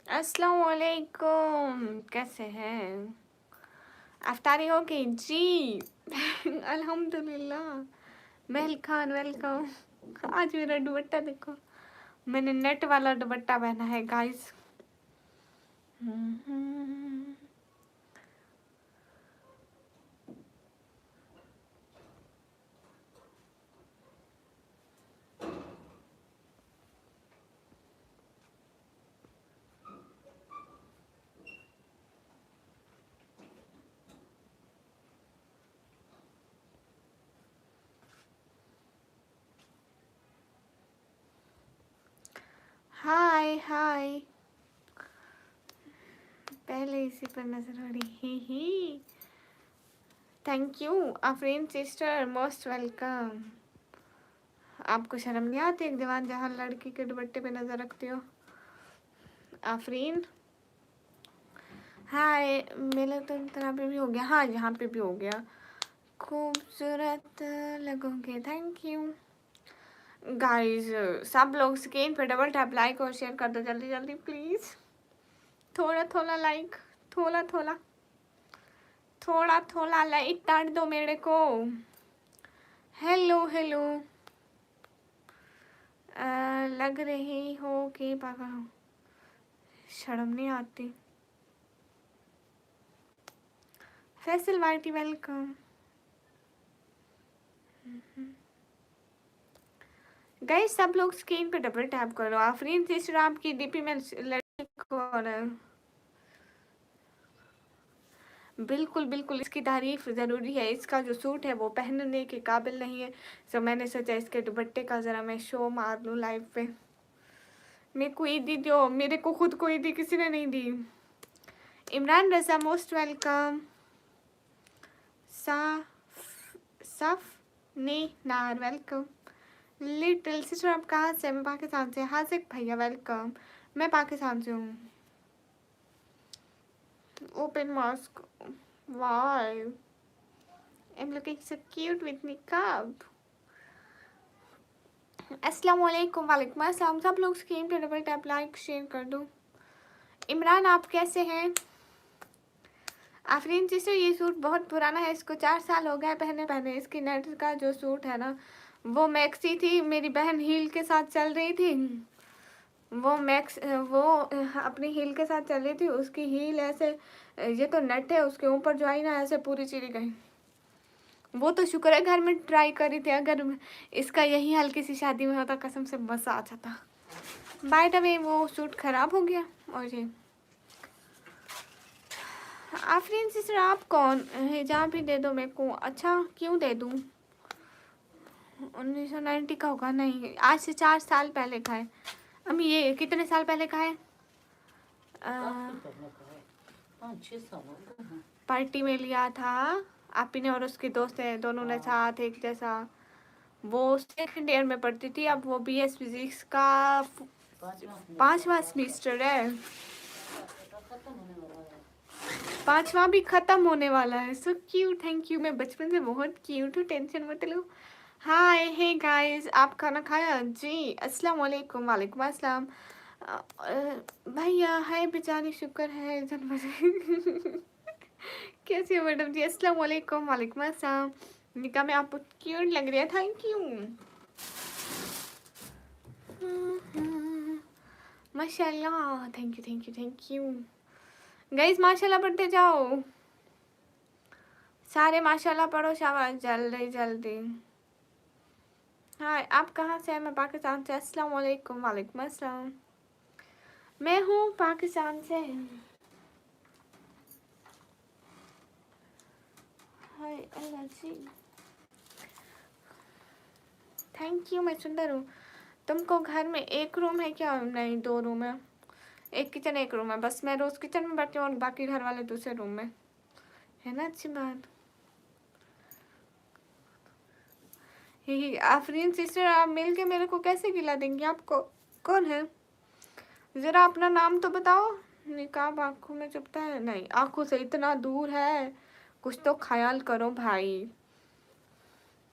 अस्सलाम वालेकुम, कैसे हैं? अफ्तारी हो गई जी। अल्हम्दुलिल्लाह। महल खान वेलकम। आज मेरा दुपट्टा देखो, मैंने नेट वाला दुपट्टा पहना है गाइस। हाय हाय, पहले इसी पर नजर पड़ी। ही thank you Afreen sister, most welcome. आपको शर्म नहीं आती एक दीवान जहाँ लड़की के दुपट्टे पे नजर रखती हो? आफरीन हाय। मेरे तो तरह पे भी हो गया, हाँ यहाँ पे भी हो गया। खूबसूरत लगोगे, थैंक यू गाइस। सब लोग स्क्रीन पे डबल टैप लाइक और शेयर कर दो जल्दी जल्दी प्लीज। थोड़ा थोड़ा लाइक, थोड़ा थोड़ा थोड़ा थोड़ा लाइक कर दो मेरे को। Hello hello. लग रही हो कि पागल हो, शर्म नहीं आती। फैसल वाइटी वेलकम। गाइस सब लोग स्क्रीन पे डबल टैप करो। आफरीन सिस्टर आपकी डीपी में लड़की कौन है? बिल्कुल बिल्कुल, इसकी तारीफ ज़रूरी है। इसका जो सूट है वो पहनने के काबिल नहीं है, तो मैंने सोचा इसके दुपट्टे का ज़रा मैं शो मार लूँ लाइव पे। मेरे को ईदी दो, मेरे को खुद को ईदी किसी ने नहीं दी। इमरान रजा मोस्ट वेलकम। साफ सफ ने नार वेलकम। लिटिल सिस्टर आप कहाँ से? मैं पाकिस्तान से। हाजिक भैया वेलकम। मैं पाकिस्तान से हूँ। Open mask, why I'm looking so cute with niqab. अस्सलाम वालेकुम, वालेकुम अस्सलाम। सब लोग स्क्रीन पे डबल टैप लाइक शेयर कर दो। इमरान आप कैसे हैं? आफरीन सिस्टर ये सूट बहुत पुराना है, इसको 4 साल हो गए पहने पहने। इसकी नेट का जो सूट है ना, वो मैक्सी थी, मेरी बहन हील के साथ चल रही थी। वो अपनी हील के साथ चल रही थी, उसकी हील ऐसे, ये तो नेट है, उसके ऊपर जो आई ना ऐसे पूरी चिरी गई। वो तो शुक्र है घर में ट्राई करी थी, अगर इसका यही हाल किसी शादी में होता कसम से मज़ा आ जाता। बाय द वे वो सूट ख़राब हो गया। और ये आफरीन सिस्टर आप कौन? हिजाब ही दे दो मेरे को। अच्छा क्यों दे दूँ? 1990 का होगा? नहीं, आज से 4 साल पहले का है। अम्मी ये कितने साल पहले का है? पार्टी में लिया था आपी ने और उसकी दोस्त है, दोनों ने साथ एक जैसा। वो सेकंड ईयर में पढ़ती थी, अब वो बीएस फिजिक्स का 5वां सेमेस्टर है। 5वां भी खत्म होने वाला है। So cute, thank you. मैं बचपन से बहुत क्यूट हूँ, टेंशन मत लो। हाय हे गाइस, आप खाना खाया जी? अस्सलाम वालेकुम। वालेकुम अस्सलाम। भैया है बेचारी, शुक्र है जन्म। कैसी हो मैडम जी? अस्सलाम वालेकुम। वालेकुम अस्सलाम। निका में आप क्यूट लग रही है, थैंक यू। माशाल्लाह, thank you thank you thank you. Guys माशाल्लाह पढ़ते जाओ, सारे माशाल्लाह पढ़ो, शाबाश, जल्दी जल्दी। हाय आप कहाँ से हैं? मैं पाकिस्तान से। अस्सलाम वालेकुम। वालेकुम अस्सलाम। मैं हूँ पाकिस्तान से। हाय अल्लाह जी, थैंक यू। मैं सुंदर हूँ। तुमको घर में एक रूम है क्या? नहीं, 2 रूम है। एक किचन एक रूम है, बस मैं रोज किचन में बैठती हूँ और बाकी घर वाले दूसरे रूम में, है ना अच्छी बात। ही आफरीन सिस्टर आप मिल के मेरे को कैसे गिला देंगी? आपको कौन है? ज़रा अपना नाम तो बताओ। निकाब आँखों में चुभता है? नहीं, आँखों से इतना दूर है, कुछ तो ख्याल करो भाई।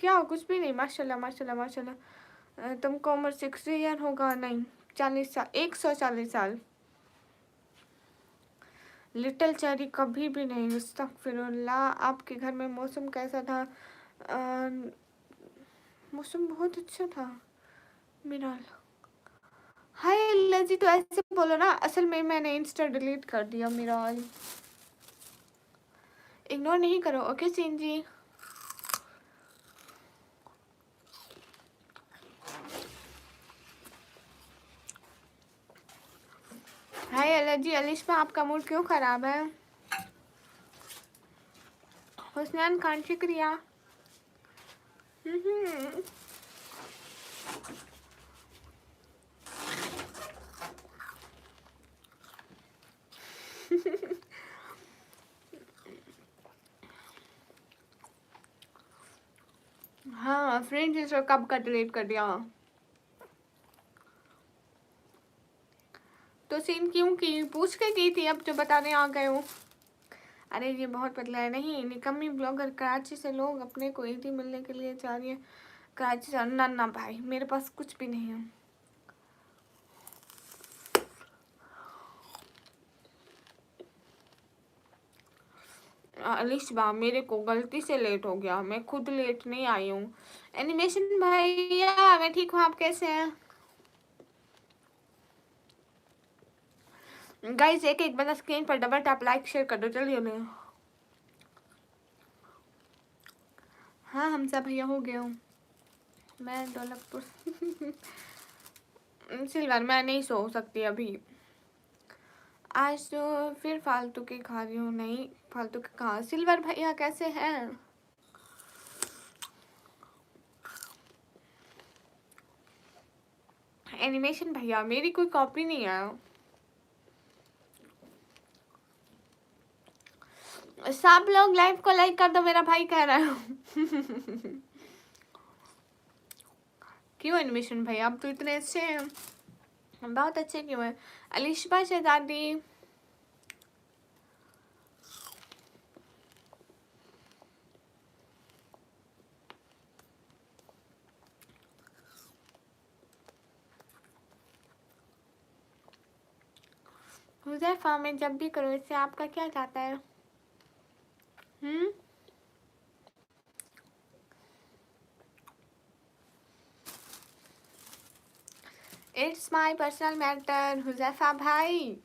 क्या? कुछ भी नहीं। माशाल्लाह माशाल्लाह माशाल्लाह। तुमको उम्र 60 ईयर होगा? नहीं, 40 साल, 140 साल। लिटिल चेरी कभी भी नहीं, अस्तगफिरुल्लाह। आपके घर में मौसम कैसा था? मौसम बहुत अच्छा था मिराल। हाय लजी, तो ऐसे बोलो ना, असल में मैंने इंस्टा डिलीट कर दिया मिराल, इग्नोर नहीं करो ओके सीन जी। हाय एलर्जी अलिशा, आपका मूड क्यों खराब है? हुसनैन खान शुक्रिया। हाँ फ्रेंड्स कब का डिलीट कर दिया? तो सीन क्यों की, पूछ के की थी, अब जो बताने आ गए हो। अरे ये बहुत पतला है। नहीं, निकम्मी ब्लॉगर, कराची से लोग अपने को ईदी मिलने के लिए जा रही है कराची से। ना ना भाई, मेरे पास कुछ भी नहीं है। अलिशबा, मेरे को गलती से लेट हो गया, मैं खुद लेट नहीं आई हूँ। एनिमेशन भैया मैं ठीक हूँ, आप कैसे हैं? गाइस एक एक बंदा स्क्रीन पर डबल टैप लाइक शेयर कर दो जल्दी जल्दी। हाँ हमसा भैया हो गया हूँ मैं दौलतपुर। सिल्वर मैं नहीं सो सकती अभी, आज तो फिर फालतू के खा रही हूँ। नहीं फालतू के कहाँ। सिल्वर भैया कैसे हैं? एनिमेशन भैया मेरी कोई कॉपी नहीं है। सब लोग लाइव को लाइक कर दो, मेरा भाई कह रहा है। क्यों एनिमेशन भैया, आप तो इतने अच्छे हैं, बहुत अच्छे क्यों हैं? अलिशबा शहजादी, हुज़ैफा में जब भी करो, इससे आपका क्या चाहता है? It's my personal matter Huzaifa भाई।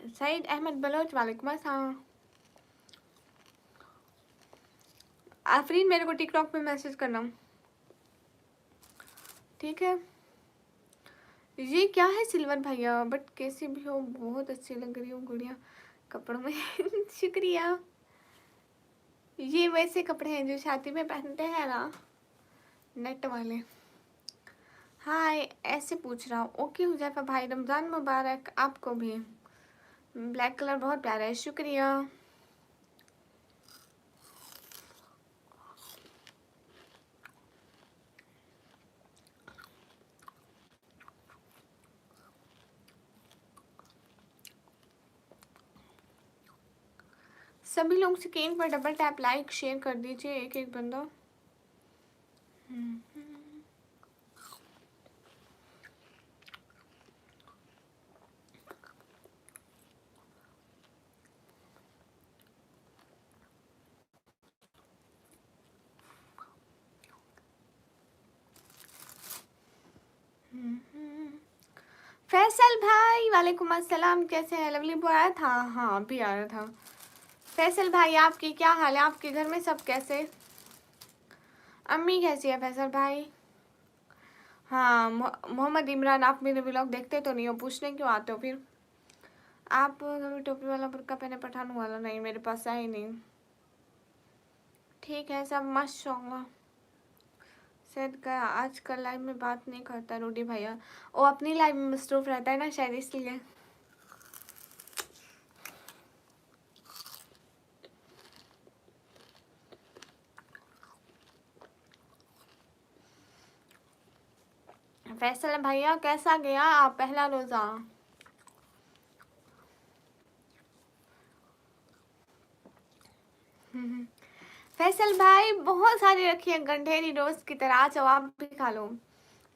सईद अहमद बलोच, वालेकुम अस्सलाम। आफरीन मेरे को टिकटॉक पे मैसेज करना, ठीक है? ये क्या है सिल्वर भैया, बट कैसी भी हो बहुत अच्छी लग रही हो गुड़िया कपड़ों में। शुक्रिया। ये वैसे कपड़े हैं जो शादी में पहनते हैं ना, नेट वाले। हाय ऐसे पूछ रहा हूँ। ओके हुज़ैफा भाई, रमज़ान मुबारक आपको भी। ब्लैक कलर बहुत प्यारा है, शुक्रिया। सभी लोग स्क्रीन पर डबल टैप लाइक शेयर कर दीजिए, एक एक बंदा। फैसल भाई वालेकुम अस्सलाम, कैसे हैं? लवली बॉय आया था? हाँ अभी आया था। फैसल भाई आपकी क्या हाल है? आपके घर में सब कैसे? अम्मी कैसी है फैसल भाई? हाँ मोहम्मद इमरान, आप मेरे व्लॉग देखते तो नहीं हो, पूछने क्यों आते हो फिर? आप कभी टोपी वाला बुर्का पहने पठान वाला? नहीं मेरे पास है ही नहीं। ठीक है सब माशाल्लाह। शायद का आजकल लाइव में बात नहीं करता रूडी भैया, वो अपनी लाइव में मसरूफ रहता है ना शायद इसलिए। फैसल भैया कैसा गया आप पहला रोज़ा? भाई बहुत सारी रखी है गंढेरी रोज की तरह, आ जाओ आप भी खा लो,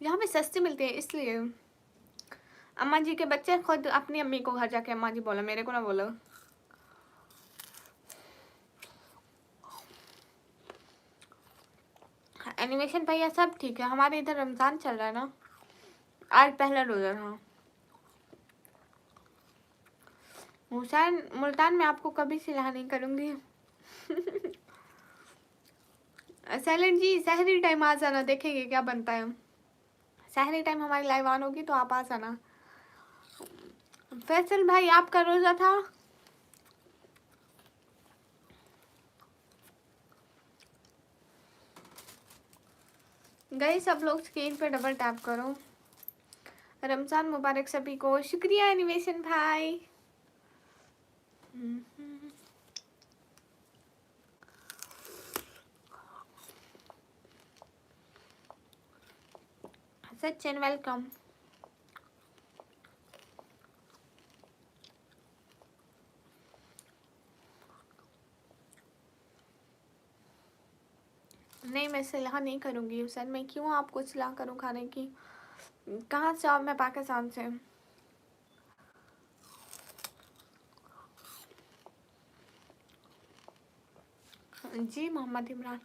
यहाँ पे सस्ती मिलती है इसलिए। अम्मा जी के बच्चे खुद अपनी अम्मी को घर जाके अम्मा जी बोलो, मेरे को ना बोलो। एनिमेशन भैया सब ठीक है, हमारे इधर रमजान चल रहा है ना, आज पहला रोजा था। हुसैन मुल्तान में आपको कभी सिला नहीं करूंगी। सैलेंट जी सहरी टाइम आ जाना, देखेंगे क्या बनता है। सहरी टाइम हमारी लाइव ऑन होगी तो आप आ जाना। फैसल भाई आपका रोजा था? गए सब लोग स्क्रीन पे डबल टैप करो। रमजान मुबारक सभी को। शुक्रिया एनिमेशन भाई। सचिन वेलकम। नहीं मैं सलाह नहीं करूंगी हुसैन, मैं क्यों आपको सलाह करूं खाने की। कहाँ से आओ? मैं पाकिस्तान से। जी मोहम्मद इमरान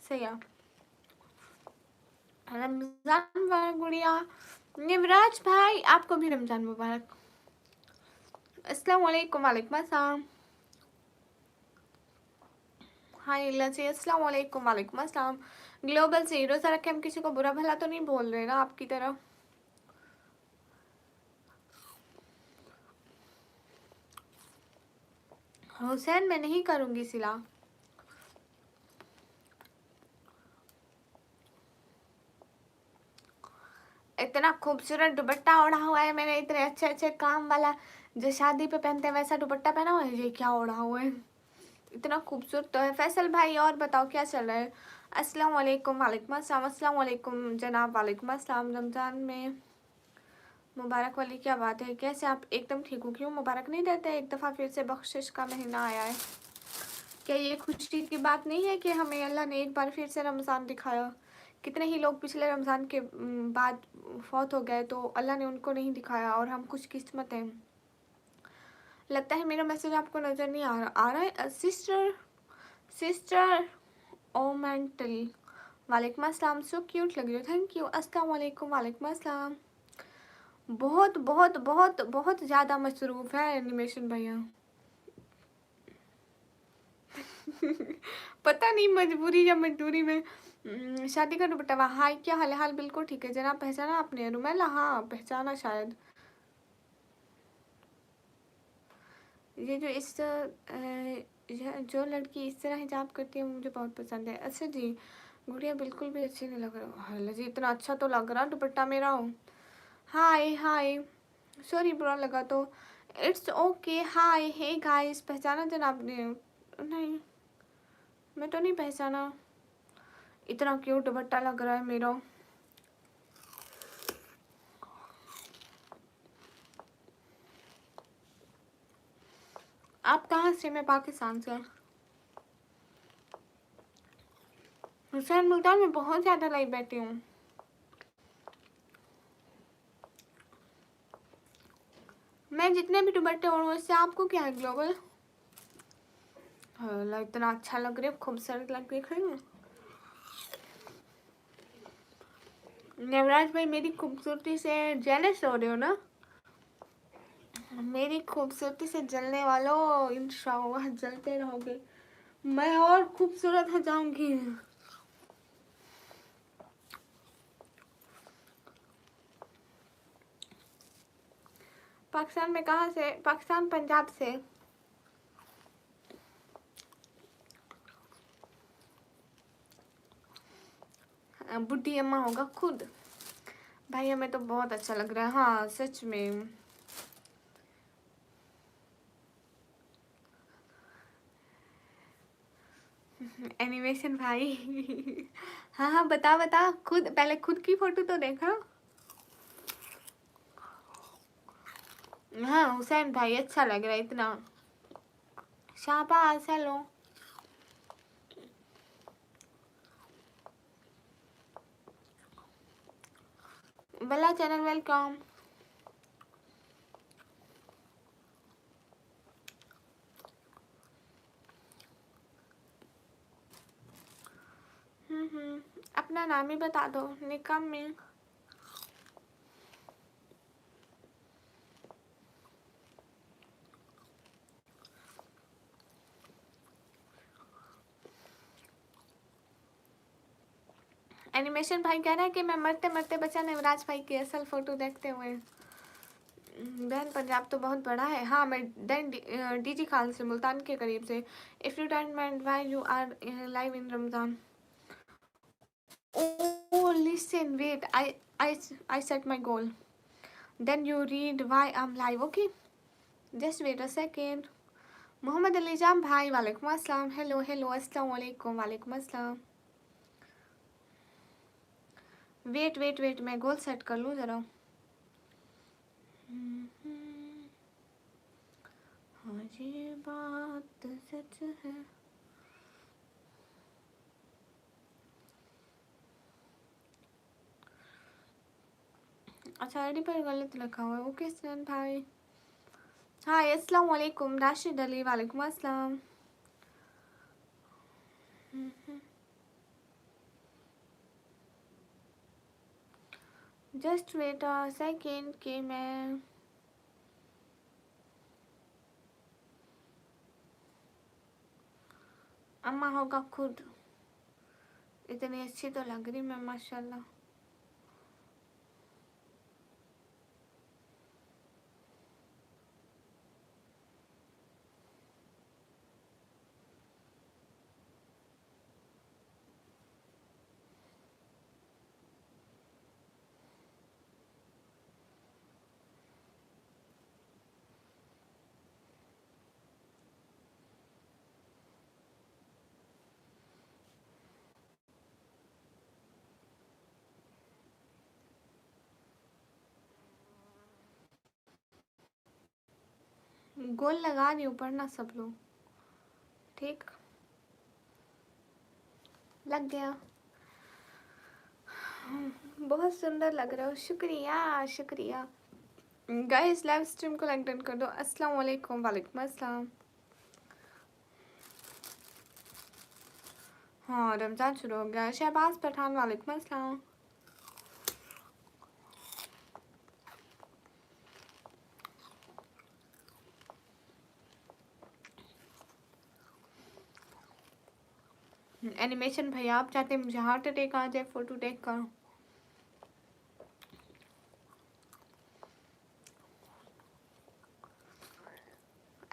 सही है। रमजान मुबारक गुड़िया। निवराज भाई आपको भी रमजान मुबारक। अस्सलाम वालेकुम। वालेकुम अस्सलाम। हाय लजी अस्सलाम वालेकुम। वालेकुम अस्सलाम। ग्लोबल से रोजा रखे, हम किसी को बुरा भला तो नहीं बोल रहे ना आपकी तरह। हुसैन मैं नहीं करूंगी सिला। इतना खूबसूरत दुपट्टा ओढ़ा हुआ है मैंने, इतने अच्छे अच्छे काम वाला जो शादी पे पहनते हैं वैसा दुपट्टा पहना हुआ है। ये क्या ओढ़ा हुआ है, इतना खूबसूरत तो है। फैसल भाई और बताओ क्या चल रहा है? अस्सलाम वालेकुम। वालेकुम अस्सलाम। अस्सलाम वालेकुम जनाब। वालेकुम अस्सलाम। रमज़ान में मुबारक वाली क्या बात है, कैसे आप? एकदम ठीक हो? क्यों मुबारक नहीं देते? एक दफ़ा फिर से बख्शिश का महीना आया है, क्या ये खुशी की बात नहीं है कि हमें अल्लाह ने एक बार फिर से रमज़ान दिखाया? कितने ही लोग पिछले रमज़ान के बाद फौत हो गए तो अल्लाह ने उनको नहीं दिखाया, और हम खुशकिस्मत हैं। लगता है मेरा मैसेज आपको नज़र नहीं आ रहा है। सिस्टर सिस्टर ओमेंटल वालेकुम अस्सलाम। सो क्यूट लग रही हो, थैंक यू। अस्सलाम वालेकुम। वालेकुम अस्सलाम। बहुत बहुत बहुत बहुत ज़्यादा मसरूफ़ है एनिमेशन भैया। पता नहीं मजबूरी या मजदूरी में। शादी का दुपट्टा। हाय क्या हाल है? हाल बिल्कुल ठीक है जनाब। पहचाना आपने रुमेला? हाँ पहचाना शायद। ये जो जो लड़की इस तरह हिजाब करती है मुझे बहुत पसंद है। अच्छा जी गुड़िया बिल्कुल भी अच्छी नहीं लग रहा। हाल जी इतना अच्छा तो लग रहा दुपट्टा मेरा हो। हाय हाय सॉरी बुरा लगा तो it's okay. Hi hey guys पहचाना जनाब ने? नहीं मैं तो नहीं पहचाना। इतना क्यूट दुपट्टा लग रहा है मेरा। आप कहाँ से? मैं पाकिस्तान से। हुसैन मुल्तान में बहुत ज़्यादा लाइव बैठी हूँ। मैं जितने भी दुपट्टे ओढ़ूँ उससे आपको क्या है ग्लोबल? हाँ इतना अच्छा लग रही है, खूबसूरत लग रही है। नवराज भाई मेरी खूबसूरती से जेलस हो रहे हो ना? मेरी खूबसूरती से जलने वालों इंशाअल्लाह जलते रहोगे, मैं और खूबसूरत हो जाऊंगी। पाकिस्तान में कहाँ से? पाकिस्तान पंजाब से। बुढ़ी अम्मा होगा खुद। भाई हमें तो बहुत अच्छा लग रहा है। हाँ सच में। एनिमेशन भाई। हाँ हाँ बता बता, खुद पहले खुद की फोटो तो देखा। हाँ हुसैन भाई अच्छा लग रहा है इतना। शाबाश हेलो। बेला चैनल वेलकम। अपना नाम ही बता दो निकम में। एनिमेशन भाई कह रहा है कि मैं मरते मरते बचा नवराज भाई की असल फोटो देखते हुए। बहन पंजाब तो बहुत बड़ा है। हाँ मैं देन डीजी खाल से, मुल्तान के करीब से। If you don't mind why you are live in Ramzan. Oh, listen, wait. I set my goal. Then you read why I'm live. Okay. Just wait a second. Mohammad Ali Jam भाई वालेकुम अस्सलाम। हेलो हेलो अस्सलाम वालेकुम। वालेकुम अस्सलाम। वेट वेट वेट, मैं goal set कर लूँ ज़रा। हाँ ये बात सच है। अच्छा आईडी पर गलत लिखा हुआ है। ओके सैन भाई। हाय अस्सलाम वालेकुम। राशिद अली वालेकुम अस्सलाम। जस्ट वेट अ सेकेंड कि मैं अम्मा होगा खुद। इतनी अच्छी तो लग रही मैं माशाल्लाह। गोल लगा रही हूँ, पढ़ना सब लोग। ठीक लग गया। बहुत सुंदर लग रहा हो। शुक्रिया शुक्रिया। गाइस लाइव स्ट्रीम को लाइक डन कर दो। अस्सलाम वालेकुम। वालेकुम अस्सलाम। हाँ रमजान शुरू हो गया। शहबाज पठान वालेकुम अस्सलाम। एनिमेशन भैया आप चाहते हैं मुझे हार्ट अटैक आ जाए फोटो देख कर?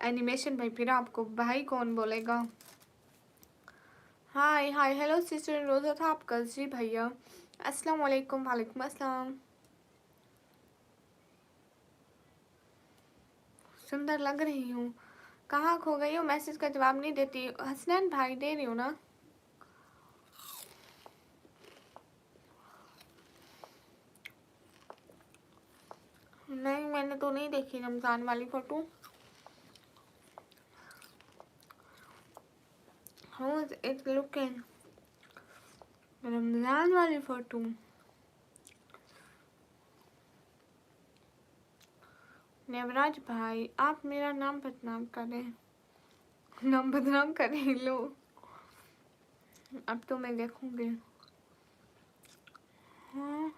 एनिमेशन भाई फिर आपको भाई कौन बोलेगा? हाय हाय हेलो सिस्टर रोजा था आपका जी भैया। अस्सलाम वालेकुम। वालेकुम अस्सलाम। सुंदर लग रही हूँ। कहाँ खो गई हो? मैसेज का जवाब नहीं देती। हसनैन भाई दे रही हूँ ना। नहीं मैंने तो नहीं देखी रमजान वाली फोटो। हाँ एक लुक है रमजान वाली फोटो। नेवराज भाई आप मेरा नाम बदनाम करें, नाम बदनाम करें लो। अब तो मैं देखूंगी। हाँ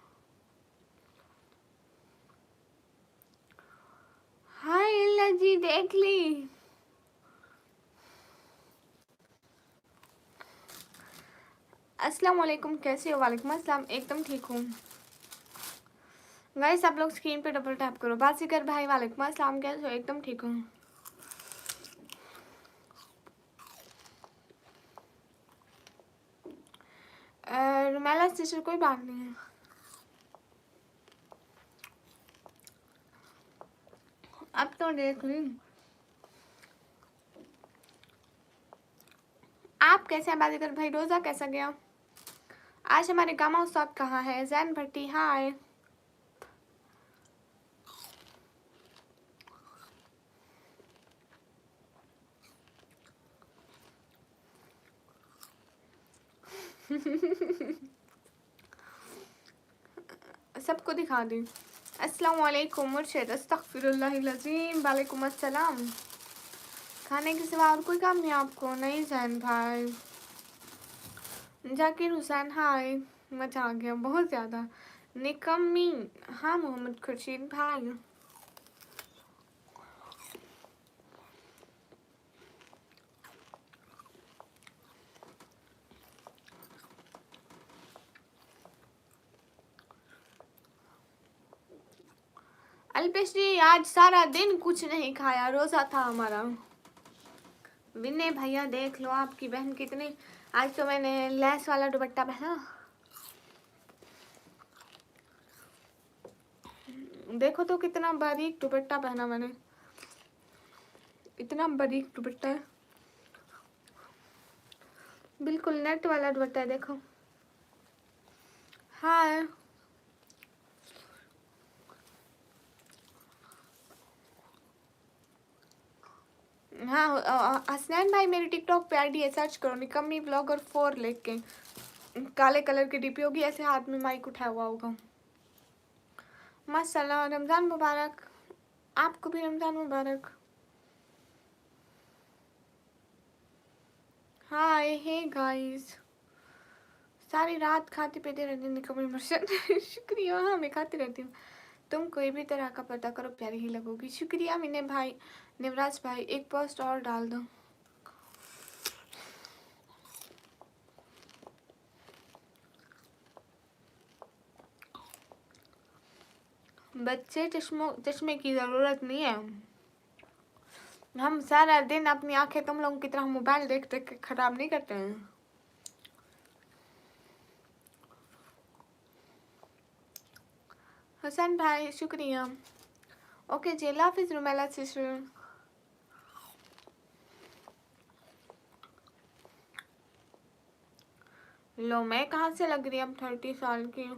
हाय इल्ला जी देख ली। अस्सलाम वालेकुम कैसे हो? वालेकुम अस्सलाम एकदम ठीक हूँ। गाइस आप लोग स्क्रीन पे डबल टैप करो। बासीकर भाई वालेकुम अस्सलाम कैसे हो? एकदम ठीक हूँ। रुमेला सिस्टर कोई बात नहीं है। अब तो देख ली। आप कैसे हैं बाजीगर भाई? रोजा कैसा गया? आज हमारे गामा उस्ताद कहाँ है? जैन भट्टी हाय। सबको दिखा दी। अस्सलाम वालेकुम मुर्शिद, अस्तगफिरुल्लाहिल-अज़ीम, वालेकुम अस्सलाम। खाने के सिवा और कोई काम नहीं आपको? नहीं जैन भाई। जाकिर हुसैन हाय, मजा आ गया बहुत ज़्यादा। निकम्मी, हाँ मोहम्मद खुर्शीद भाई। अल्पेश जी आज सारा दिन कुछ नहीं खाया, रोज़ा था हमारा। विनय भैया देख लो आपकी बहन कितनी, आज तो मैंने लेस वाला दुपट्टा पहना। देखो तो कितना बारीक दुपट्टा पहना मैंने, इतना बारीक दुपट्टा है, बिल्कुल नेट वाला दुपट्टा है। देखो हाँ हाँ। हसनैन भाई मेरी टिकटॉक पे आईडी है, सर्च करो निकम्मी ब्लॉगर 4 लिख के। काले कलर की डीपी होगी, ऐसे हाथ में माइक उठाया हुआ होगा। माशाल्लाह, रमज़ान मुबारक, आपको भी रमज़ान मुबारक। हाय हे गाइस, सारी रात खाती पीती रहती निकम्मी मुर्शिद। शुक्रिया, हाँ मैं खाती रहती हूँ। तुम कोई भी तरह का पता करो प्यारी ही लगोगी। शुक्रिया मिने भाई, निवराज भाई, एक पोस्ट और डाल दो। बच्चे चश्मे की ज़रूरत नहीं है, हम सारा दिन अपनी आंखें तुम लोगों की तरह मोबाइल देख देख के खराब नहीं करते हैं। हसन भाई शुक्रिया। ओके जी, अल्लाह हाफिज़ रुमेला सिस्टर। लो मैं कहाँ से लग रही, अब 30 साल की।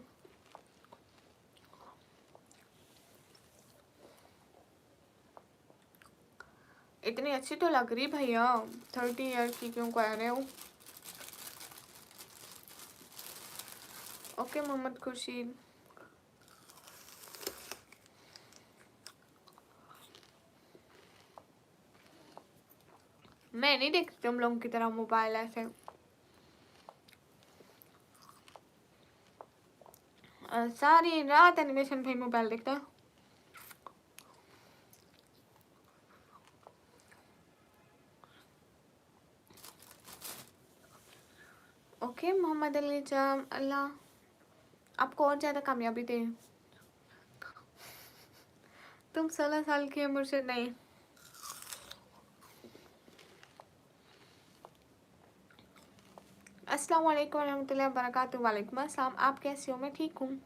इतनी अच्छी तो लग रही भैया, 30 ईयर की क्यों कह रहे हो। ओके मोहम्मद खुर्शीद। मैं नहीं देखती तुम लोगों की तरह मोबाइल ऐसे। सारी रात एनिमेशन भाई मोबाइल देखता है। ओके मोहम्मद अली जाम, अल्लाह आपको और ज़्यादा कामयाबी दे। तुम 16 साल की उम्र से नहीं। अस्सलाम वालेकुम रहमतुल्लाहि व बरकातुहू। वालेकुम अस्सलाम, आप कैसे हो? मैं ठीक हूँ।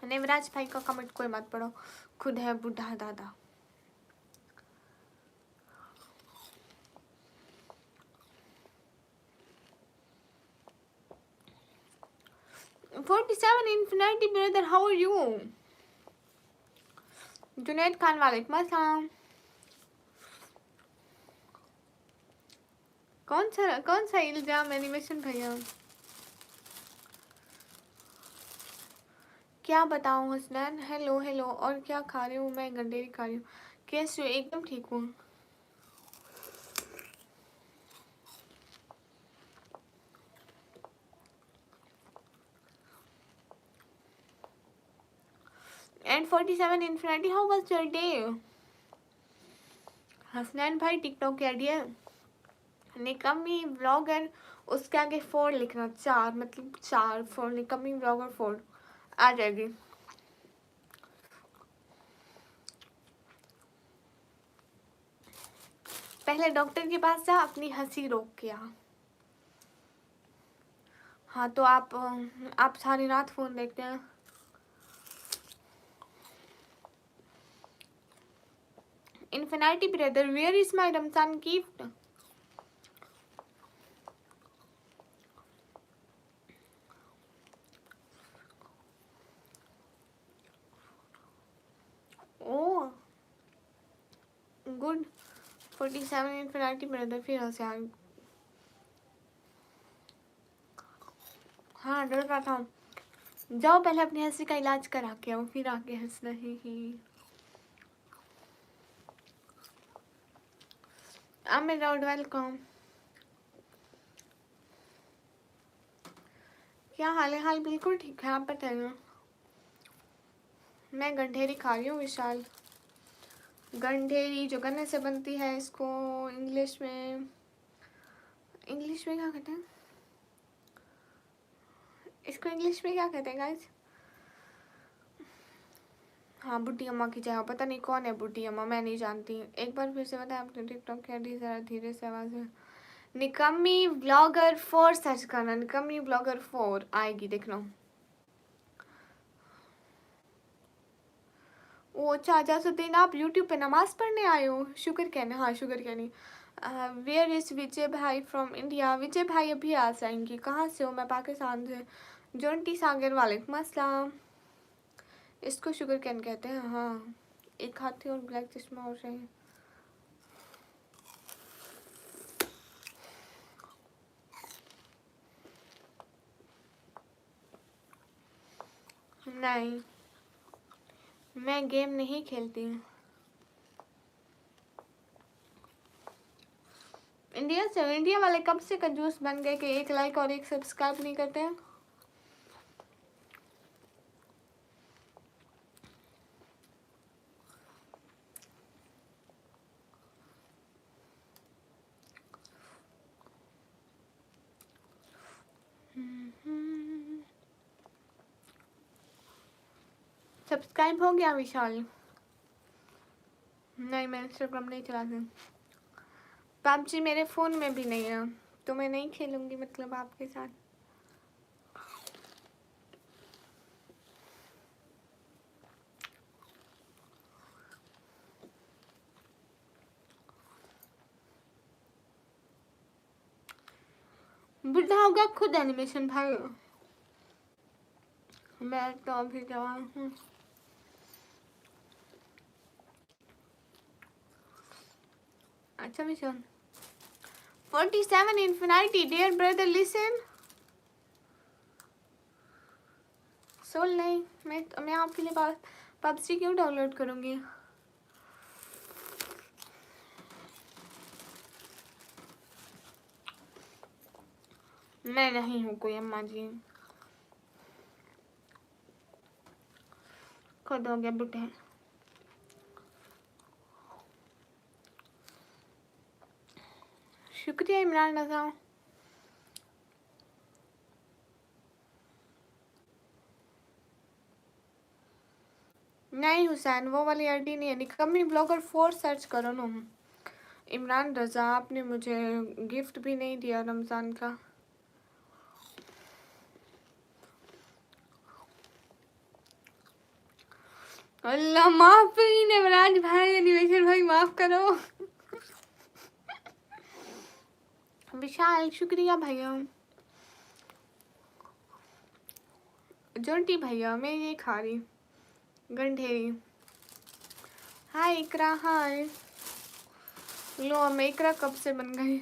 नेवराज भाई का कमेंट कोई मत पढ़ो, खुद है बूढ़ा दादा। $47 Infinity brother, how are you? Junaid Khan वालेकुम अस्सलाम। कौन सा इल्जाम एनिमेशन भैया? क्या बताऊँ हसनैन, हेलो हेलो। और क्या खा रही हूँ मैं? गंडेरी खा रही हूँ। कैसे हो? एकदम ठीक हूँ। And 47 Infinity, how was your day? Hasnain भाई टिकटॉक की आईडी है निकम्मी ब्लॉगर, उसके आगे 4 लिखना, 4 मतलब 4 4, निकम्मी ब्लॉगर 4 आ जाएगी। पहले डॉक्टर के पास जा, अपनी हंसी रोक के आ। हाँ तो आप सारी रात फोन देखते हैं। Infinity brother, where is my Ramzan gift? Oh good, 47 infinity brother फिर से आ गई। हाँ डर रहा था। जाओ पहले अपनी हंसी का इलाज करा के आओ, फिर आके हंस रही ही। Aamir round welcome. क्या हाल है? हाल बिल्कुल ठीक है, आप बताइए। मैं गंढेरी खा रही हूँ विशाल। गंढेरी जो गन्ने से बनती है, इसको इंग्लिश में क्या कहते हैं? इसको इंग्लिश में क्या कहते हैं गाइस? हाँ बुड्ढी अम्मा की चाय। पता नहीं कौन है बुड्ढी अम्मा, मैं नहीं जानती। एक बार फिर से बताया आपने टिकटॉक क्या दी, जरा धीरे से आवाज में। निकम्मी ब्लॉगर 4 सर्च करना, निकम्मी ब्लॉगर 4 आएगी, देखना। ओ अच्छा जासुद्दीन, आप यूट्यूब पे नमाज पढ़ने आए हो? शुक्र कहने, हाँ शुक्र कहनी। वेयर इज विजय भाई फ्रॉम इंडिया? विजय भाई अभी आ जाएंगे। कहाँ से हो? मैं पाकिस्तान से। जोंटी सागर वालेकुम अस्सलाम। इसको शुगर कैन कहते हैं। हाँ एक हाथी और ब्लैक चश्मा हो रहे हैं। नहीं मैं गेम नहीं खेलती हूँ। इंडिया वाले कब से कंजूस बन गए कि एक लाइक और एक सब्सक्राइब नहीं करते हैं। सब्सक्राइब हो गया विशाल? नहीं मैं इंस्टाग्राम नहीं चलाती। पबजी मेरे फ़ोन में भी नहीं है, तो मैं नहीं खेलूँगी मतलब आपके साथ। बुढ़ा होगा खुद एनिमेशन भाई। मैं तो अभी जवान हूँ। अच्छा mission 47 infinity dear brother listen. सोल नहीं, मैं आपके लिए पबजी क्यों डाउनलोड करूँगी? मैं नहीं हूँ कोई अम्मा जी, खुद हो गया बुढ़े। शुक्रिया इमरान रजा। नहीं हुसैन वो वाली आईडी नहीं है, निकम्मी ब्लॉगर 4 सर्च करो ना। इमरान रजा आपने मुझे गिफ्ट भी नहीं दिया रमज़ान का। अल्लाह माफ करी नवराज भाई, एनिमेशन भाई माफ करो। विशाल शुक्रिया भैया। जोंटी भैया मैं ये खा रही गंढेरी। हाय इकरा हाय। लो मैं इकरा कब से बन गई।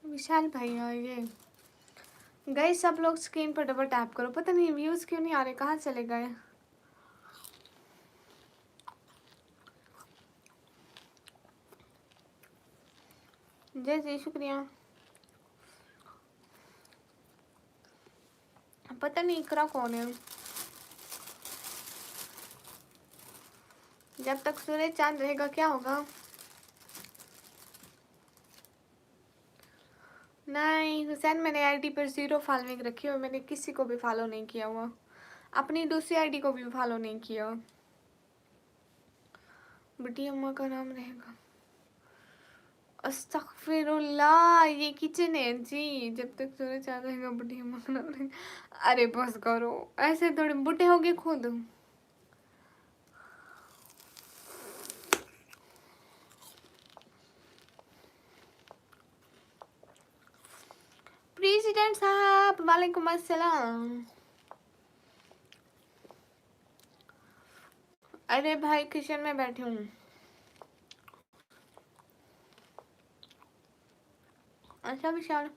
विशाल भैया ये गए सब लोग स्क्रीन पर डबल टैप करो। पता नहीं व्यूज क्यों नहीं आ रहे, कहाँ चले गए। जय जी शुक्रिया। पता नहीं इकरा कौन है। जब तक सूरज चांद रहेगा क्या होगा। नहीं हुसैन मैंने आईडी पर 0 फॉलोइंग रखी और मैंने किसी को भी फॉलो नहीं किया हुआ, अपनी दूसरी आईडी को भी फॉलो नहीं किया। बुढ़ी अम्मा का नाम रहेगा। अस्तगफिरुल्लाह ये किचन है जी। जब तक सूरज चांद रहेगा बुढ़ी अम्मा का नाम रहेगा। अरे बस करो, ऐसे थोड़े बुढ़े हो गए खुद। प्रेसिडेंट साहब वालेकुम अस्सलाम। अरे भाई किचन में बैठी हूँ। अच्छा विशाल,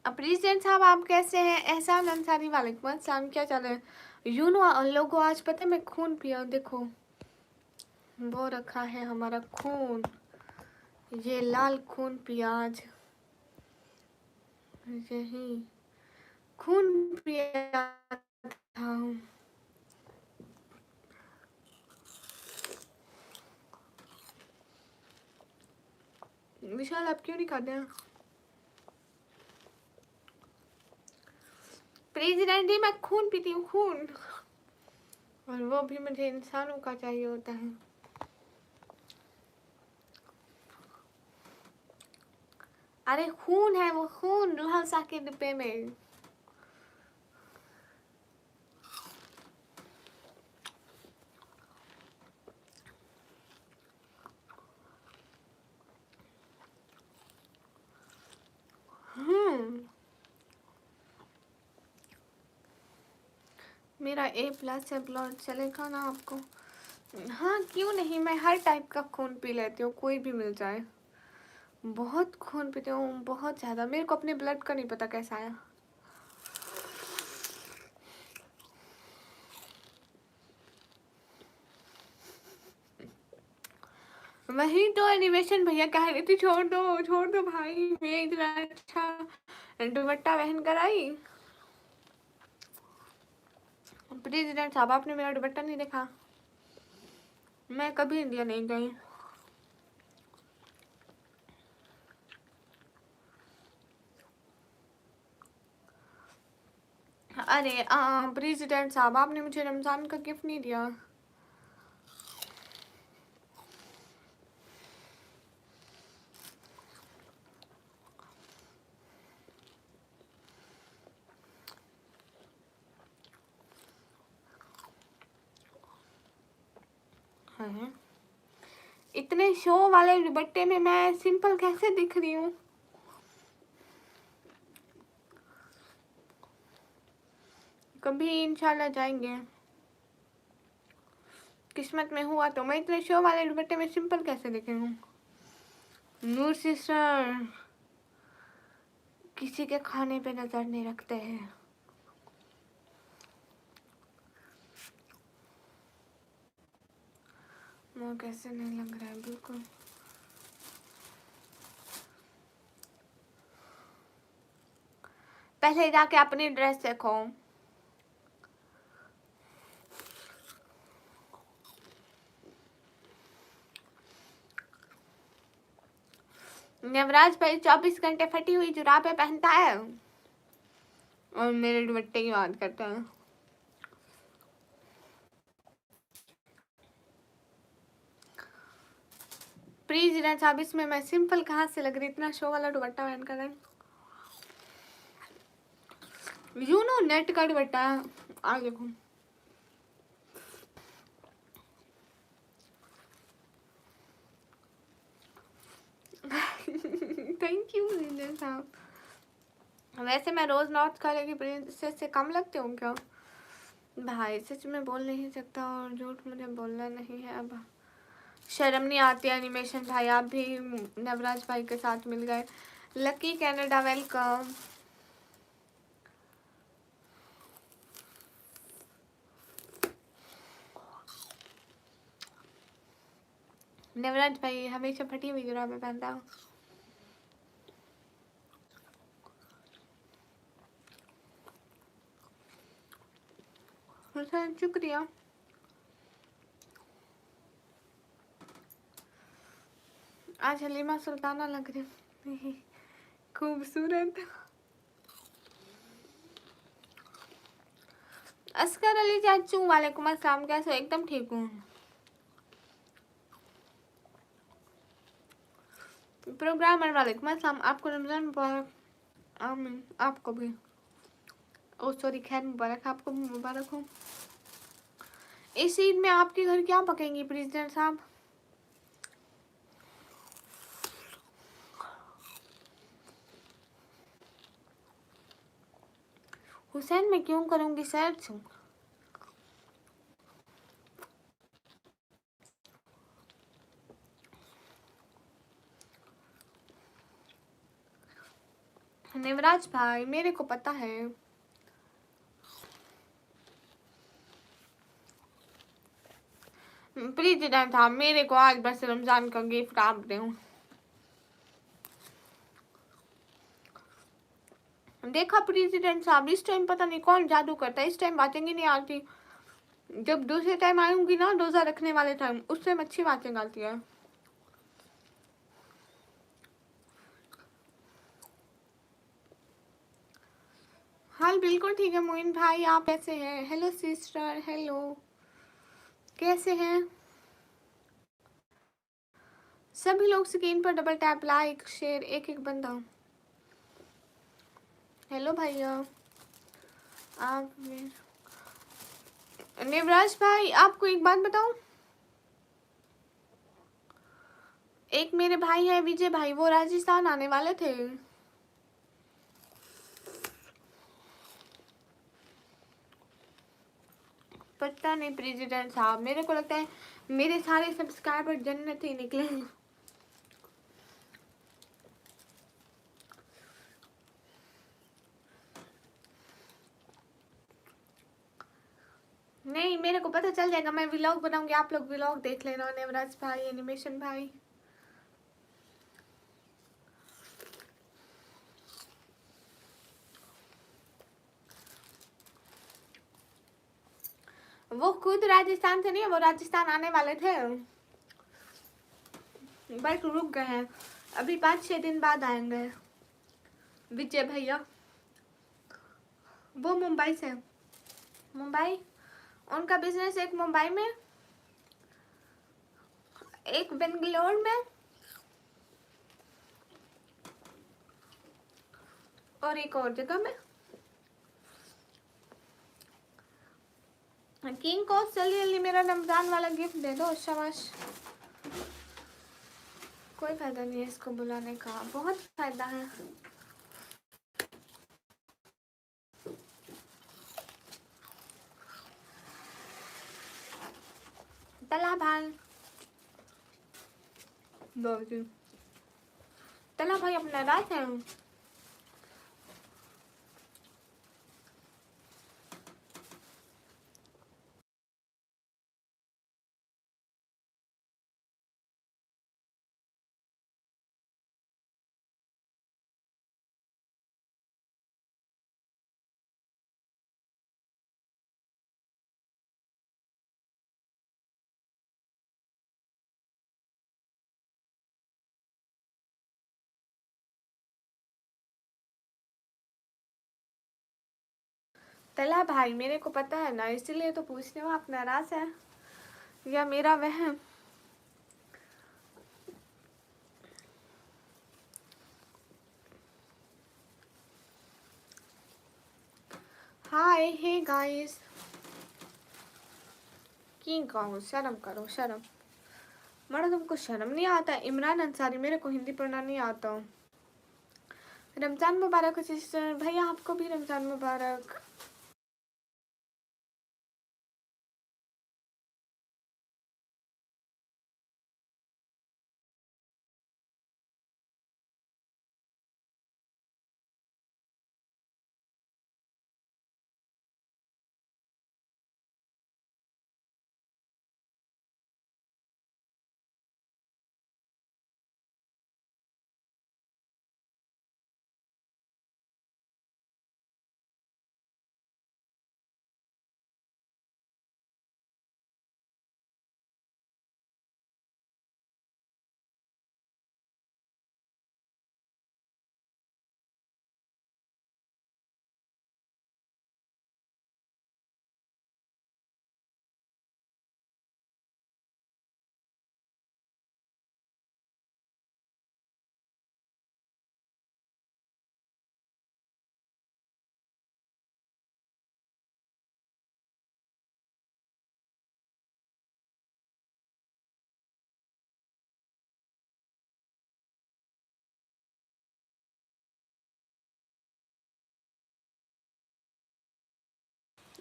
प्रेसिडेंट साहब आप कैसे हैं? एहसान अंसारी वालेकुम अस्सलाम। क्या चल रहा है? लोगों आज पता है मैं खून पिया, देखो वो रखा है हमारा खून, ये लाल खून पिया आज, यही खून पिया था। विशाल आप क्यों नहीं खाते हैं? प्रेसिडेंट जी मैं खून पीती हूँ, खून, और वो भी मुझे इंसानों का चाहिए होता है। अरे खून है वो, खून रूहासा के डिब्बे में। मेरा A+ है ब्लड, चलेगा ना आपको? हाँ क्यों नहीं, मैं हर टाइप का खून पी लेती हूँ, कोई भी मिल जाए। बहुत खून पीती हूँ, बहुत ज़्यादा। मेरे को अपने ब्लड का नहीं पता कैसा आया। वही तो एनिमेशन भैया कह रही थी, छोड़ दो भाई, मैं इतना अच्छा दुपट्टा पहन कर आई। प्रेसिडेंट साहब आपने मेरा दुपट्टा नहीं देखा? मैं कभी इंडिया नहीं गई। अरे प्रेसिडेंट साहब आपने मुझे रमजान का गिफ्ट नहीं दिया। हाँ। इतने शो वाले दुपट्टे में मैं सिंपल कैसे दिख रही हूँ? कभी इंशाल्लाह जाएंगे, किस्मत में हुआ तो। मैं इतने शो वाले दुपट्टे में सिंपल कैसे दिख रही हूँ? नूर सिस्टर किसी के खाने पे नजर नहीं रखते हैं। वो कैसे नहीं लग रहा है बिल्कुल। पहले जाके अपनी ड्रेस देखो। नवराज भाई 24 घंटे फटी हुई जुराबें पहनता है और मेरे दुपट्टे की बात करता है। प्रेसिडेंट साहब इसमें मैं सिंपल कहाँ से लग रही, इतना शो वाला दुपट्टा पहन कर? नेट का दुपट्टा है, आ देखो। थैंक यू प्रेसिडेंट साहब। वैसे मैं रोज नॉर्थ खाने की प्रिंसेस से कम लगती हूँ क्या? भाई सच में बोल नहीं सकता और झूठ मुझे बोलना नहीं है। अब शर्म नहीं आती एनिमेशन भाई, आप भी नवराज भाई के साथ मिल गए। Lucky Canada welcome. नवराज भाई हमेशा फटी हुई जुराबें पहनता हूँ। शुक्रिया। आज हलीमा सुल्ताना लग रही, खूबसूरत। अस्कर अली चाचू वालेकुम अस्सलाम, कैसे हो? एकदम ठीक हूँ। प्रोग्रामर वालेकुम अस्सलाम, आपको रमजान मुबारक। आमीन, आपको भी। ओ सॉरी, खैर मुबारक, आपको भी मुबारक हो। इस ईद में आपके घर क्या पकेंगी प्रेसिडेंट साहब? हुसैन मैं क्यों करूँगी सर्च? निवराज भाई मेरे को पता है। प्रेसिडेंट साहब मेरे को आज बस रमजान का गिफ्ट आप दे। देखा प्रेसिडेंट साहब, इस टाइम पता नहीं कौन जादू करता है, इस टाइम बातें नहीं आती। जब दूसरे टाइम आऊंगी ना, रोजा रखने वाले टाइम, उस टाइम अच्छी बातें आती है। हाल बिल्कुल ठीक है मोइन भाई, आप कैसे हैं? हेलो सिस्टर, हेलो, कैसे हैं सभी लोग? स्क्रीन पर डबल टैप, लाइक शेयर, एक एक बंदा। हेलो भैया, आप निवराज भाई आपको एक बात बताऊं, एक मेरे भाई है विजय भाई, वो राजस्थान आने वाले थे। पता नहीं प्रेसिडेंट साहब, मेरे को लगता है मेरे सारे सब्सक्राइबर जन्नत ही निकले। नहीं मेरे को पता चल जाएगा, मैं व्लॉग बनाऊंगी, आप लोग व्लॉग देख लेना। नेवराज भाई, एनिमेशन भाई, वो खुद राजस्थान से नहीं है, वो राजस्थान आने वाले थे बट रुक गए हैं, अभी 5-6 दिन बाद आएंगे। विजय भैया वो मुंबई से, मुंबई उनका बिजनेस, एक मुंबई में, एक बेंगलोर में, और एक और जगह में। किंग को जल्दी जल्दी मेरा रमजान वाला गिफ्ट दे दो। शाबाश, कोई फायदा नहीं है इसको बुलाने का, बहुत फायदा है। तला भाई, तला भाई अपना रात है। तला भाई मेरे को पता है ना, इसीलिए तो पूछ रही हूँ, आप नाराज है या मेरा वहम? हाय हे गाइस, की कहो, शर्म करो शर्म, मरा तुमको शर्म नहीं आता? इमरान अंसारी, मेरे को हिंदी पढ़ना नहीं आता। रमजान मुबारक सिस्टर भैया, आपको भी रमजान मुबारक।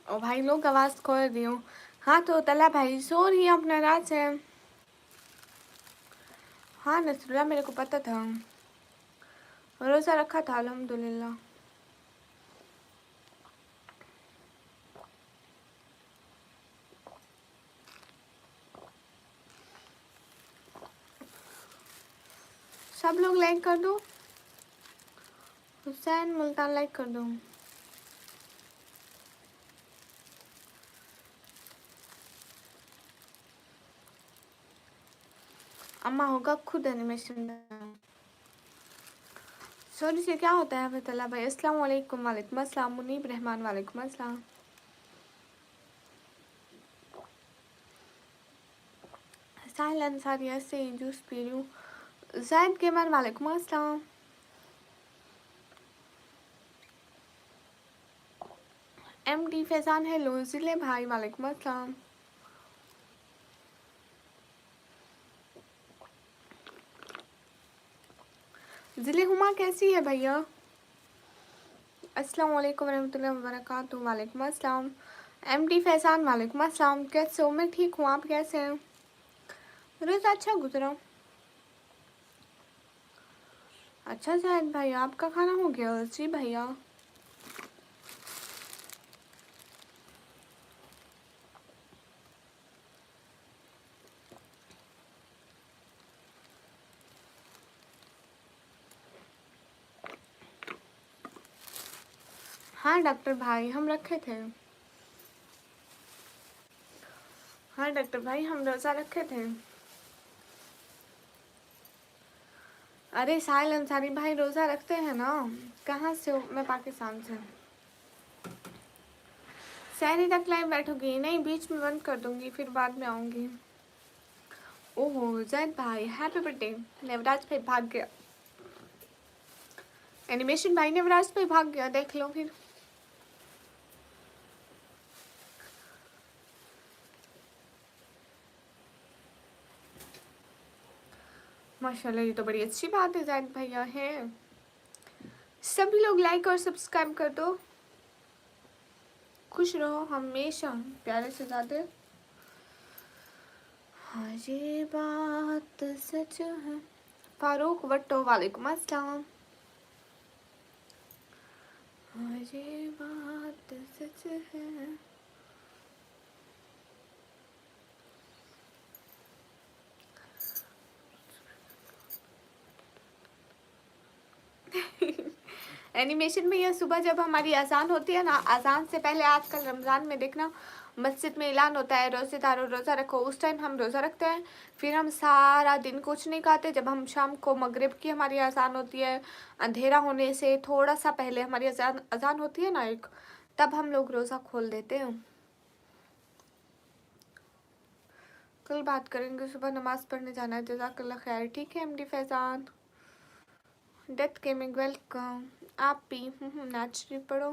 ओ भाई लोग आवाज खोल रही हूँ। हाँ तो तला भाई सो रही है अपना रात से। हाँ नसरुल्ला मेरे को पता था, रोजा रखा था अल्हम्दुलिल्लाह। सब लोग लाइक कर दो। हुसैन मुल्तान लाइक कर दो। अम्मा होगा खुद एनिमेशन। सॉरी से क्या होता है फतला भाई? अस्सलाम वालेकुम। वालेकुम अस्सलाम। मुनीब रहमान वालेकुम अस्सलाम। साहिल अंसारी ऐसे ही जूस पी रही हूँ। जैद गेमर वालेकुम अस्सलाम। MD Faizan hello. जिले भाई वालेकुम अस्सलाम। जिले हुमा कैसी है भैया? अस्सलाम वालेकुम रहमतुल्लाहि व बरकातुहू। वालेकुम अस्सलाम। एमडी फैजान वालेकुम अस्सलाम। कैसे हो? मैं ठीक हूँ, आप कैसे हैं? रोज़ अच्छा गुजरा। अच्छा जैद भाई आपका खाना हो गया? जी भैया। हाँ डॉक्टर भाई हम रखे थे। हाँ डॉक्टर भाई हम रोज़ा रखे थे। अरे साहिल अंसारी भाई रोज़ा रखते हैं ना। कहाँ से हो? मैं पाकिस्तान से। सहरी तक लाइव बैठोगी? नहीं बीच में बंद कर दूंगी फिर बाद में आऊंगी। ओहो जैद भाई हैप्पी बर्थडे। नवराज भाई भाग गया। एनिमेशन भाई नवराज भाई भाग गया, देख लो फिर। माशाल्लाह ये तो बड़ी अच्छी बात है जैद भैया है। सभी लोग लाइक और सब्सक्राइब कर दो। खुश रहो हमेशा, प्यारे से ज़्यादा। हाँ ये बात सच है। फारूक वट्टो वालेकुम अस्सलाम। हाँ ये बात सच है। एनिमेशन में यह सुबह जब हमारी अजान होती है ना, अजान से पहले आजकल रमज़ान में देखना मस्जिद में ऐलान होता है रोज़ेदारों रोज़ा रखो, उस टाइम हम रोज़ा रखते हैं। फिर हम सारा दिन कुछ नहीं खाते। जब हम शाम को मगरिब की हमारी अजान होती है, अंधेरा होने से थोड़ा सा पहले हमारी अजान अजान होती है ना एक, तब हम लोग रोज़ा खोल देते हैं। कल बात करेंगे, सुबह नमाज़ पढ़ने जाना है। जज़ाकल्लाह खैर। ठीक है MD Faizan. Death gaming welcome. आप भी नेचुरली पढ़ो।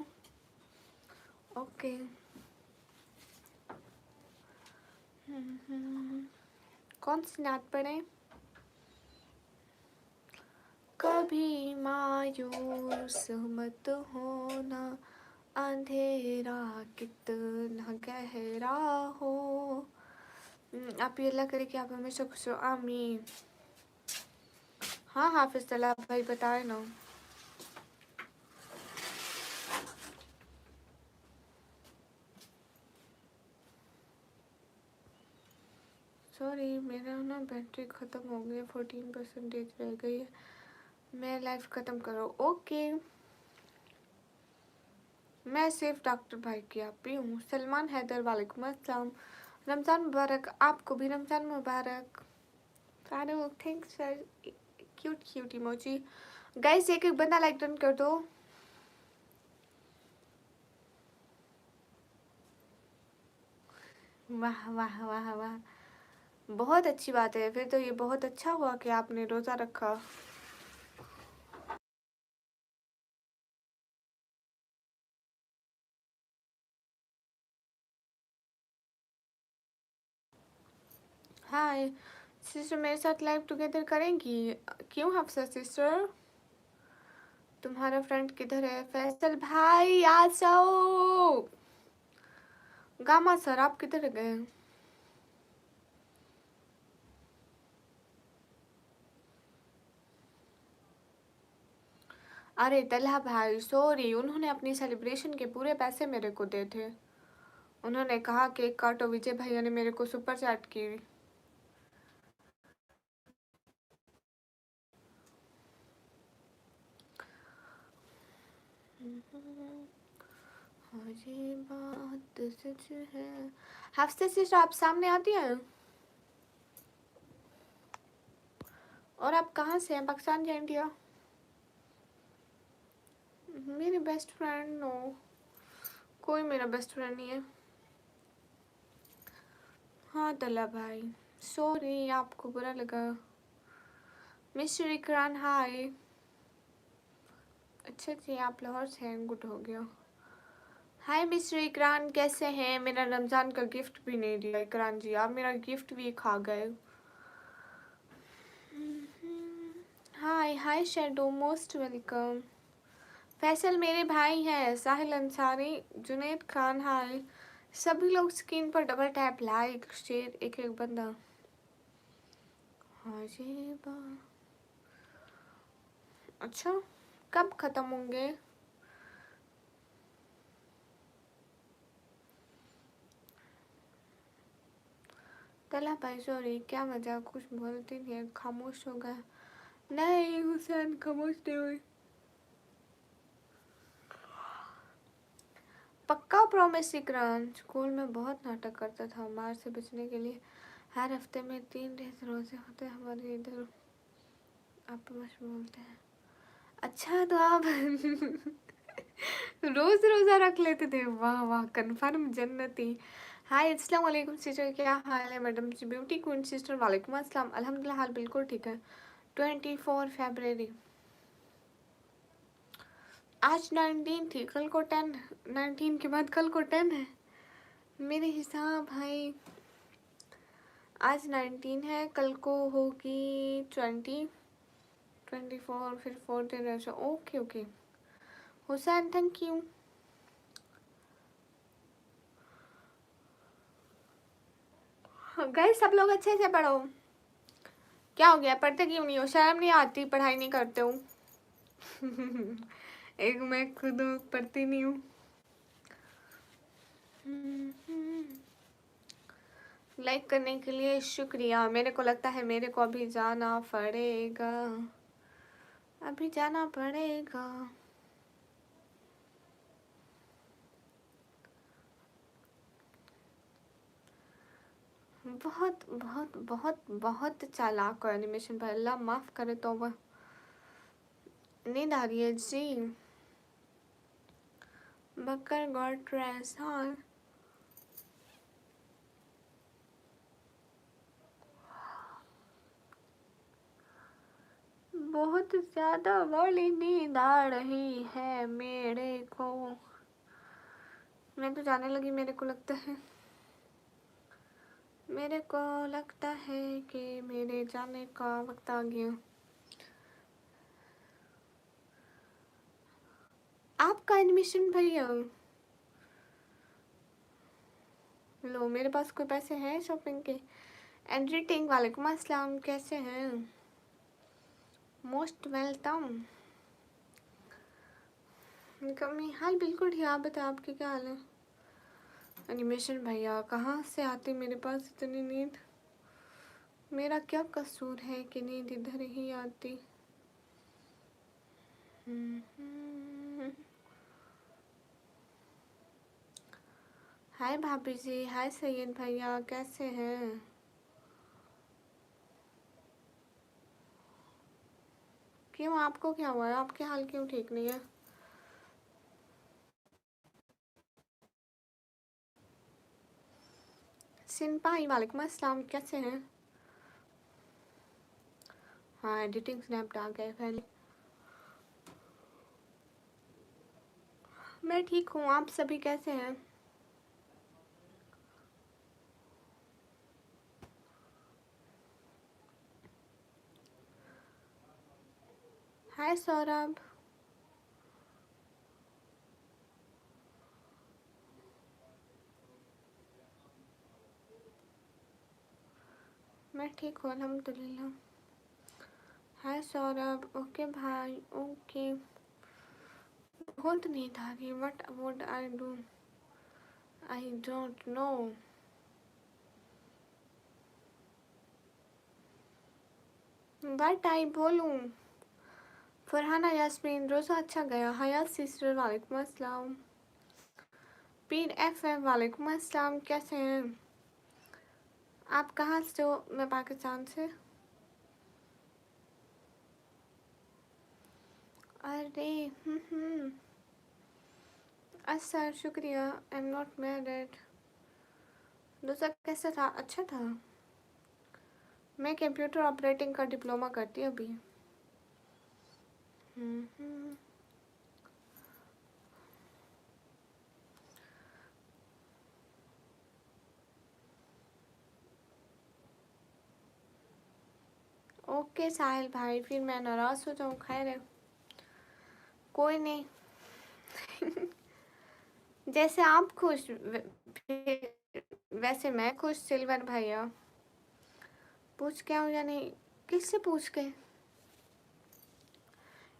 ओके। कौन सी नात पढ़े? कभी मायूस मत होना, अंधेरा कितना गहरा हो। आप ये अल्लाह करे कि आप हमेशा खुश हो, आमीन। हाँ हाफिज तला भाई बताए ना। सॉरी मेरा ना बैटरी ख़त्म हो गई है, 14% रह गई है। मैं लाइफ ख़त्म करो। ओके मैं सिर्फ डॉक्टर भाई की आप ही हूँ। सलमान हैदर वालेकुम अस्सलाम। रमज़ान मुबारक। आपको भी रमज़ान मुबारक। Farooq thanks sir. Cute cute emoji. Guys एक एक बंदा लाइक डन कर दो। वाह वाह वाह वाह, बहुत अच्छी बात है। फिर तो ये बहुत अच्छा हुआ कि आपने रोज़ा रखा। हाय सिस्टर, मेरे साथ लाइव टुगेदर करेंगी? क्यों हफ्सा सिस्टर, तुम्हारा फ्रेंड किधर है? फैसल भाई आ जाओ। गामा सर आप किधर गए? अरे तलहा भाई सॉरी, उन्होंने अपनी सेलिब्रेशन के पूरे पैसे मेरे को दे थे। उन्होंने कहा केक काटो, विजय भैया ने मेरे को सुपर चैट की। हाँ ये बात सच है। हफ्ते से आप सामने आती हैं? और आप कहाँ से हैं? पाकिस्तान या इंडिया? मेरी बेस्ट फ्रेंड नो, कोई मेरा बेस्ट फ्रेंड नहीं है। हाँ तला भाई सॉरी, आपको बुरा लगा। मिस्टर इकरान हाय। अच्छा जी आप लाहौर से हैं, गुड हो गया। हाय मिस्टर इकरान कैसे हैं? मेरा रमज़ान का गिफ्ट भी नहीं दिया इकरान जी, आप मेरा गिफ्ट भी खा गए। हाय हाय शेडो मोस्ट वेलकम। फैसल मेरे भाई हैं, साहिल अंसारी, जुनैद खान हाय। सभी लोग स्क्रीन पर डबल टैप लाइक शेयर एक एक बंदा। हाँ ये बात अच्छा कब ख़त्म होंगे? तला भाई सॉरी, क्या मजाक, कुछ बोलती नहीं है, खामोश हो गया। नहीं हुसैन खामोश नहीं हुई। पक्का प्रॉमिस इकरान। स्कूल में बहुत नाटक करता था, मार से बचने के लिए हर हफ्ते में 3 डेज रोजे होते हमारे इधर। आप बस बोलते हैं। अच्छा तो आप रोज रोजा रख लेते थे? वाह वाह कन्फर्म जन्नती। हाय अस्सलाम वालेकुम सिस्टर, क्या हाल है मैडम जी? ब्यूटी क्वीन सिस्टर वालेकुम अस्सलाम, अल्हम्दुलिल्लाह हाल बिल्कुल ठीक है। 24 फरवरी, आज 19 थी, कल को 10। 19 के बाद कल को 10 है मेरे हिसाब भाई। आज 19 है, कल को होगी 20, 24, फिर 14 ऐसा। Okay okay Hussain thank you. गए सब लोग अच्छे से पढ़ो। क्या हो गया, पढ़ते क्यों नहीं हो? शर्म नहीं आती? पढ़ाई नहीं करते हो? एक मैं खुद पढ़ती नहीं हूँ। लाइक करने के लिए शुक्रिया। मेरे को लगता है मेरे को अभी जाना पड़ेगा, अभी जाना पड़ेगा। बहुत बहुत बहुत बहुत चालाक हो एनिमेशन पर, अल्लाह माफ़ करे। तो वह नींद आ रही है जी। बकर गॉड ड्रेस हाँ। बहुत ज़्यादा वाली नींद आ रही है मेरे को। मैं तो जाने लगी, मेरे को लगता है, मेरे को लगता है कि मेरे जाने का वक्त आ गया। आपका एडमिशन भैया लो, मेरे पास कोई पैसे हैं शॉपिंग के। एडिटिंग वालेकुम अस्सलाम, कैसे हैं? Most welcome. कमी हाल बिल्कुल ठीक, आप बताओ आपके क्या हाल है? एनिमेशन भैया कहाँ से आती मेरे पास इतनी नींद? मेरा क्या कसूर है कि नींद इधर ही आती? हाय भाभी जी, हाय सैयद भैया, कैसे हैं? क्यों आपको क्या हुआ है? आपके हाल क्यों ठीक नहीं है? सिंपाई वालेकुम अस्सलाम, कैसे हैं? हाँ एडिटिंग स्नैप आ गए पहले। मैं ठीक हूँ, आप सभी कैसे हैं? हाय सौरभ। मैं ठीक हूँ अल्हम्दुलिल्लाह। हाय सौरभ। ओके भाई ओके। बहुत नींद आ रही। What would I do? I don't know. But I बोलूँ। फरहाना यास्मीन रोज़ा अच्छा गया। हयात सिस्टर वालेकुम अस्सलाम। पीर FM वालेकुम अस्सलाम। कैसे हैं आप? कहाँ से हो? मैं पाकिस्तान से। अरे अच्छा शुक्रिया। I am not married. दूसरा कैसा था? अच्छा था। मैं कंप्यूटर ऑपरेटिंग का डिप्लोमा करती हूँ अभी। ओके साहिल भाई, फिर मैं नाराज़ हो जाऊँ? खैर है, कोई नहीं। जैसे आप खुश वैसे मैं खुश। सिल्वर भैया पूछ के आऊँ या नहीं? किससे पूछ के?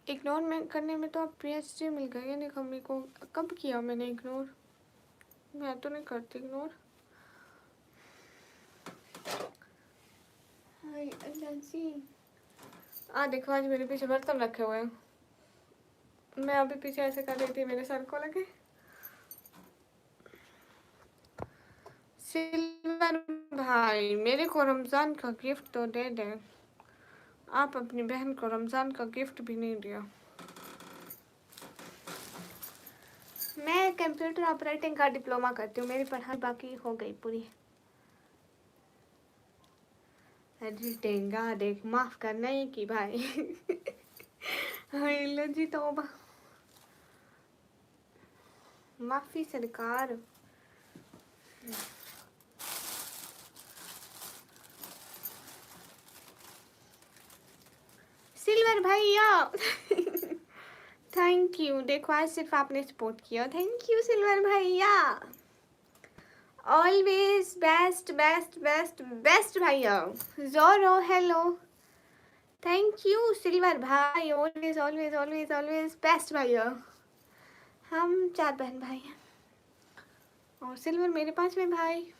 इग्नोर में करने में तो आप PhD मिल गई है निकम्मी को। कब किया मैंने इग्नोर? मैं तो नहीं करती इग्नोर। हाय अल्लाह जी। देखो आज मेरे पीछे बर्तन रखे हुए हैं। मैं अभी पीछे ऐसे कर रही थी, मेरे सर को लगे। सिल्वर भाई मेरे को रमज़ान का गिफ्ट तो दे दे। आप अपनी बहन को रमज़ान का गिफ्ट भी नहीं दिया। मैं कंप्यूटर ऑपरेटिंग का डिप्लोमा करती हूँ। मेरी पढ़ाई बाकी हो गई पूरी। अरे टेंगा देख, माफ़ करना ही कि भाई। लो जी तौबा। माफ़ी सरकार। सिल्वर भैया। Thank you. देखो आज सिर्फ आपने सपोर्ट किया। थैंक यू सिल्वर भैया। Always best best best best भैया। जोरो हेलो। थैंक यू सिल्वर भाई। Always always always always best भैया। हम 4 बहन भाई हैं और सिल्वर मेरे 5वें भाई।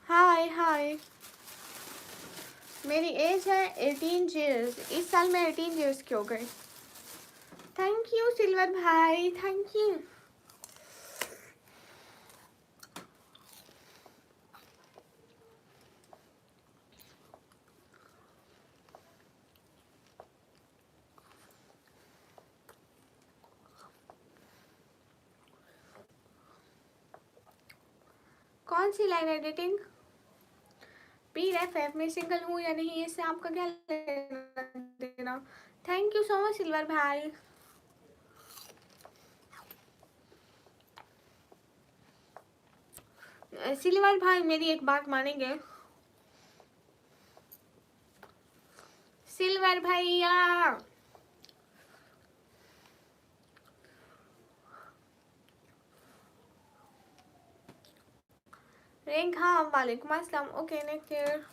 हाय हाय। मेरी एज है 18 ईयर्स। इस साल मैं 18 ईयर्स की हो गई। थैंक यू सिल्वर भाई, थैंक यू। कौन सी लाइन एडिटिंग? PFF में सिंगल हूँ या नहीं इससे आपका क्या लेना देना? Thank you so much silver भाई। सिल्वर भाई मेरी एक बात मानेंगे? सिल्वर भैया रिंग। हाँ वालेकुम अस्सलाम। Okay next year.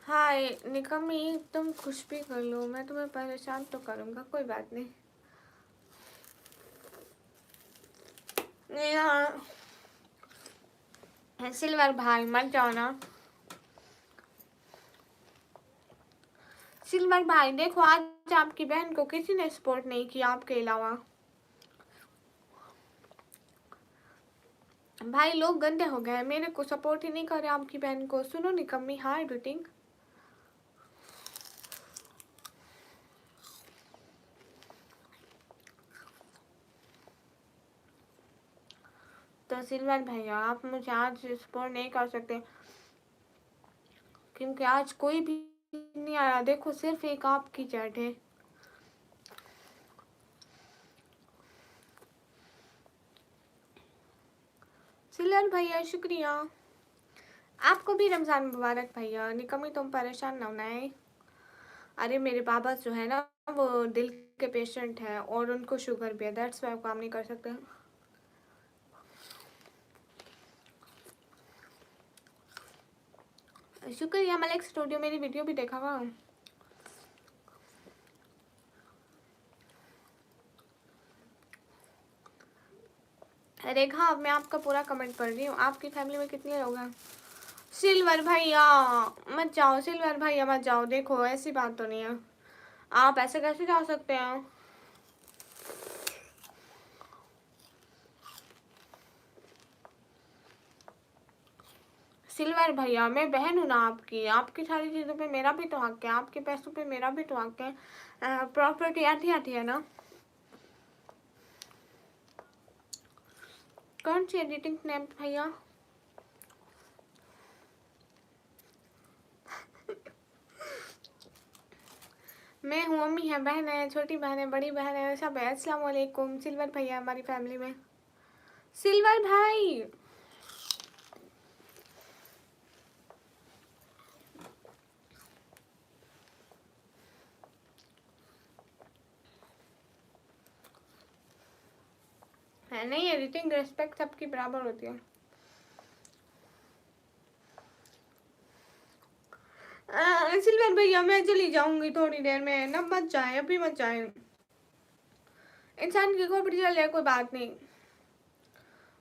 हाय निकम्मी, तुम कुछ भी कर लो, मैं तुम्हें परेशान तो करूँगा, कोई बात नहीं। सिल्वर भाई मत जाओ ना। सिल्वर भाई देखो आज आपकी बहन को किसी ने सपोर्ट नहीं किया आपके अलावा। भाई लोग गंदे हो गए, मेरे को सपोर्ट ही नहीं कर रहे आपकी बहन को। सुनो निकम्मी। हाँ एडिटिंग। तो सिल्वर भैया आप मुझे आज सपोर्ट नहीं कर सकते क्योंकि आज कोई भी नहीं आया। देखो सिर्फ एक आपकी चैट है। सिल्वर भैया शुक्रिया। आपको भी रमज़ान मुबारक भैया। निकम्मी तुम परेशान ना होना। अरे मेरे पापा जो है ना वो दिल के पेशेंट है और उनको शुगर भी है, दैट्स वाई काम नहीं कर सकते। शुक्रिया मलिक स्टूडियो, मेरी वीडियो भी देखा हुआ। रेखा, अब मैं आपका पूरा कमेंट पढ़ रही हूँ। आपकी फैमिली में कितने लोग हैं? सिल्वर भैया मत जाओ, सिल्वर भैया मत जाओ। देखो ऐसी बात तो नहीं है, आप ऐसे कैसे जा सकते हैं? सिल्वर भैया, मैं बहन हूँ ना आपकी, आपकी सारी चीज़ों पे मेरा भी तो हक है, आपके पैसों पे मेरा भी तो हक है। प्रॉपर्टी आती आती है ना। कौन सी एडिटिंग स्नैप भैया? मैं हूँ, अम्मी है, बहन है, छोटी बहन है, बड़ी बहन है, सब है। अस्सलाम वालेकुम। सिल्वर भैया हमारी फैमिली में। सिल्वर भाई है नहीं, एडिटिंग रेस्पेक्ट सबकी बराबर होती है। सिल्वर भैया मैं चली जाऊंगी थोड़ी देर में ना, मत जाए, अभी मत जाए। इंसान की खोपड़ी चल जाए कोई बात नहीं,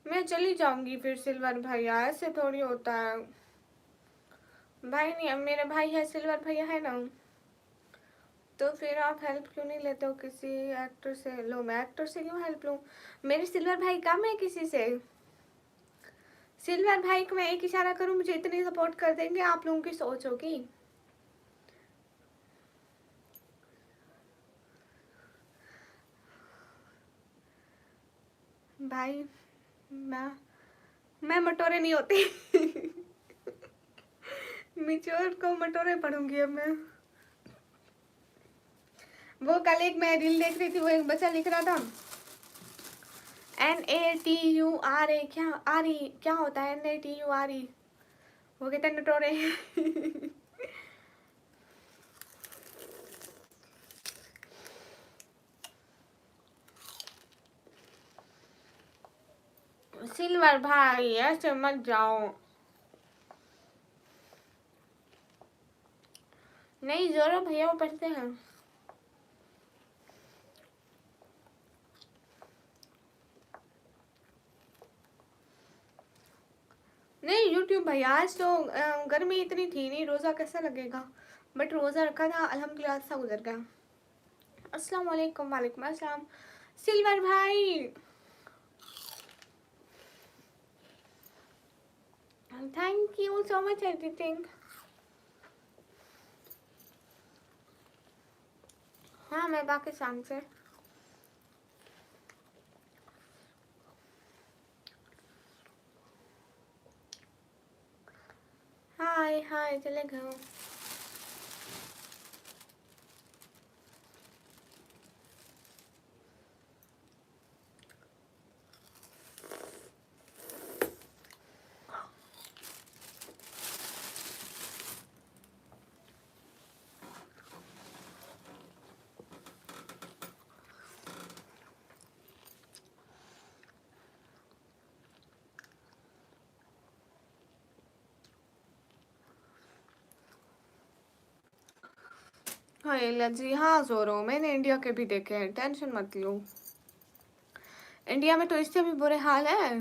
मैं चली जाऊंगी फिर। सिल्वर भैया ऐसे थोड़ी होता है। भाई नहीं, अब मेरे भाई है, सिल्वर भैया है ना, तो फिर आप हेल्प क्यों नहीं लेते हो किसी एक्टर से? लो, मैं एक्टर से क्यों हेल्प लूँ? मेरे सिल्वर भाई कम है किसी से। सिल्वर भाई को मैं एक इशारा करूँ, मुझे इतनी सपोर्ट कर देंगे। आप लोगों की सोच होगी। भाई मैं मटोरे नहीं होती। मिच्योर को मटोरे पढ़ूंगी अब मैं। वो कल एक मैं रील देख रही थी, वो एक बच्चा लिख रहा था NATURA, क्या आरी क्या होता है? NATURE, वो कहते हैं नटोरे। सिल्वर भाई ऐसे मत जाओ। नहीं जोरो भैया वो पढ़ते हैं। नहीं यूट्यूब भैया, आज तो गर्मी इतनी थी नहीं, रोज़ा कैसा लगेगा? बट रोज़ा रखा था, अल्हम्दुलिल्लाह अच्छा गुजर गया। अस्सलाम वालेकुम। वालेकुम अस्सलाम। सिल्वर भाई thank you so much editing. हाँ मैं पाकिस्तान से। हाय हाय चले गए। हाँ जी, हाँ जोरो, मैंने इंडिया के भी देखे हैं, टेंशन मत लो। इंडिया में तो इससे भी बुरे हाल है।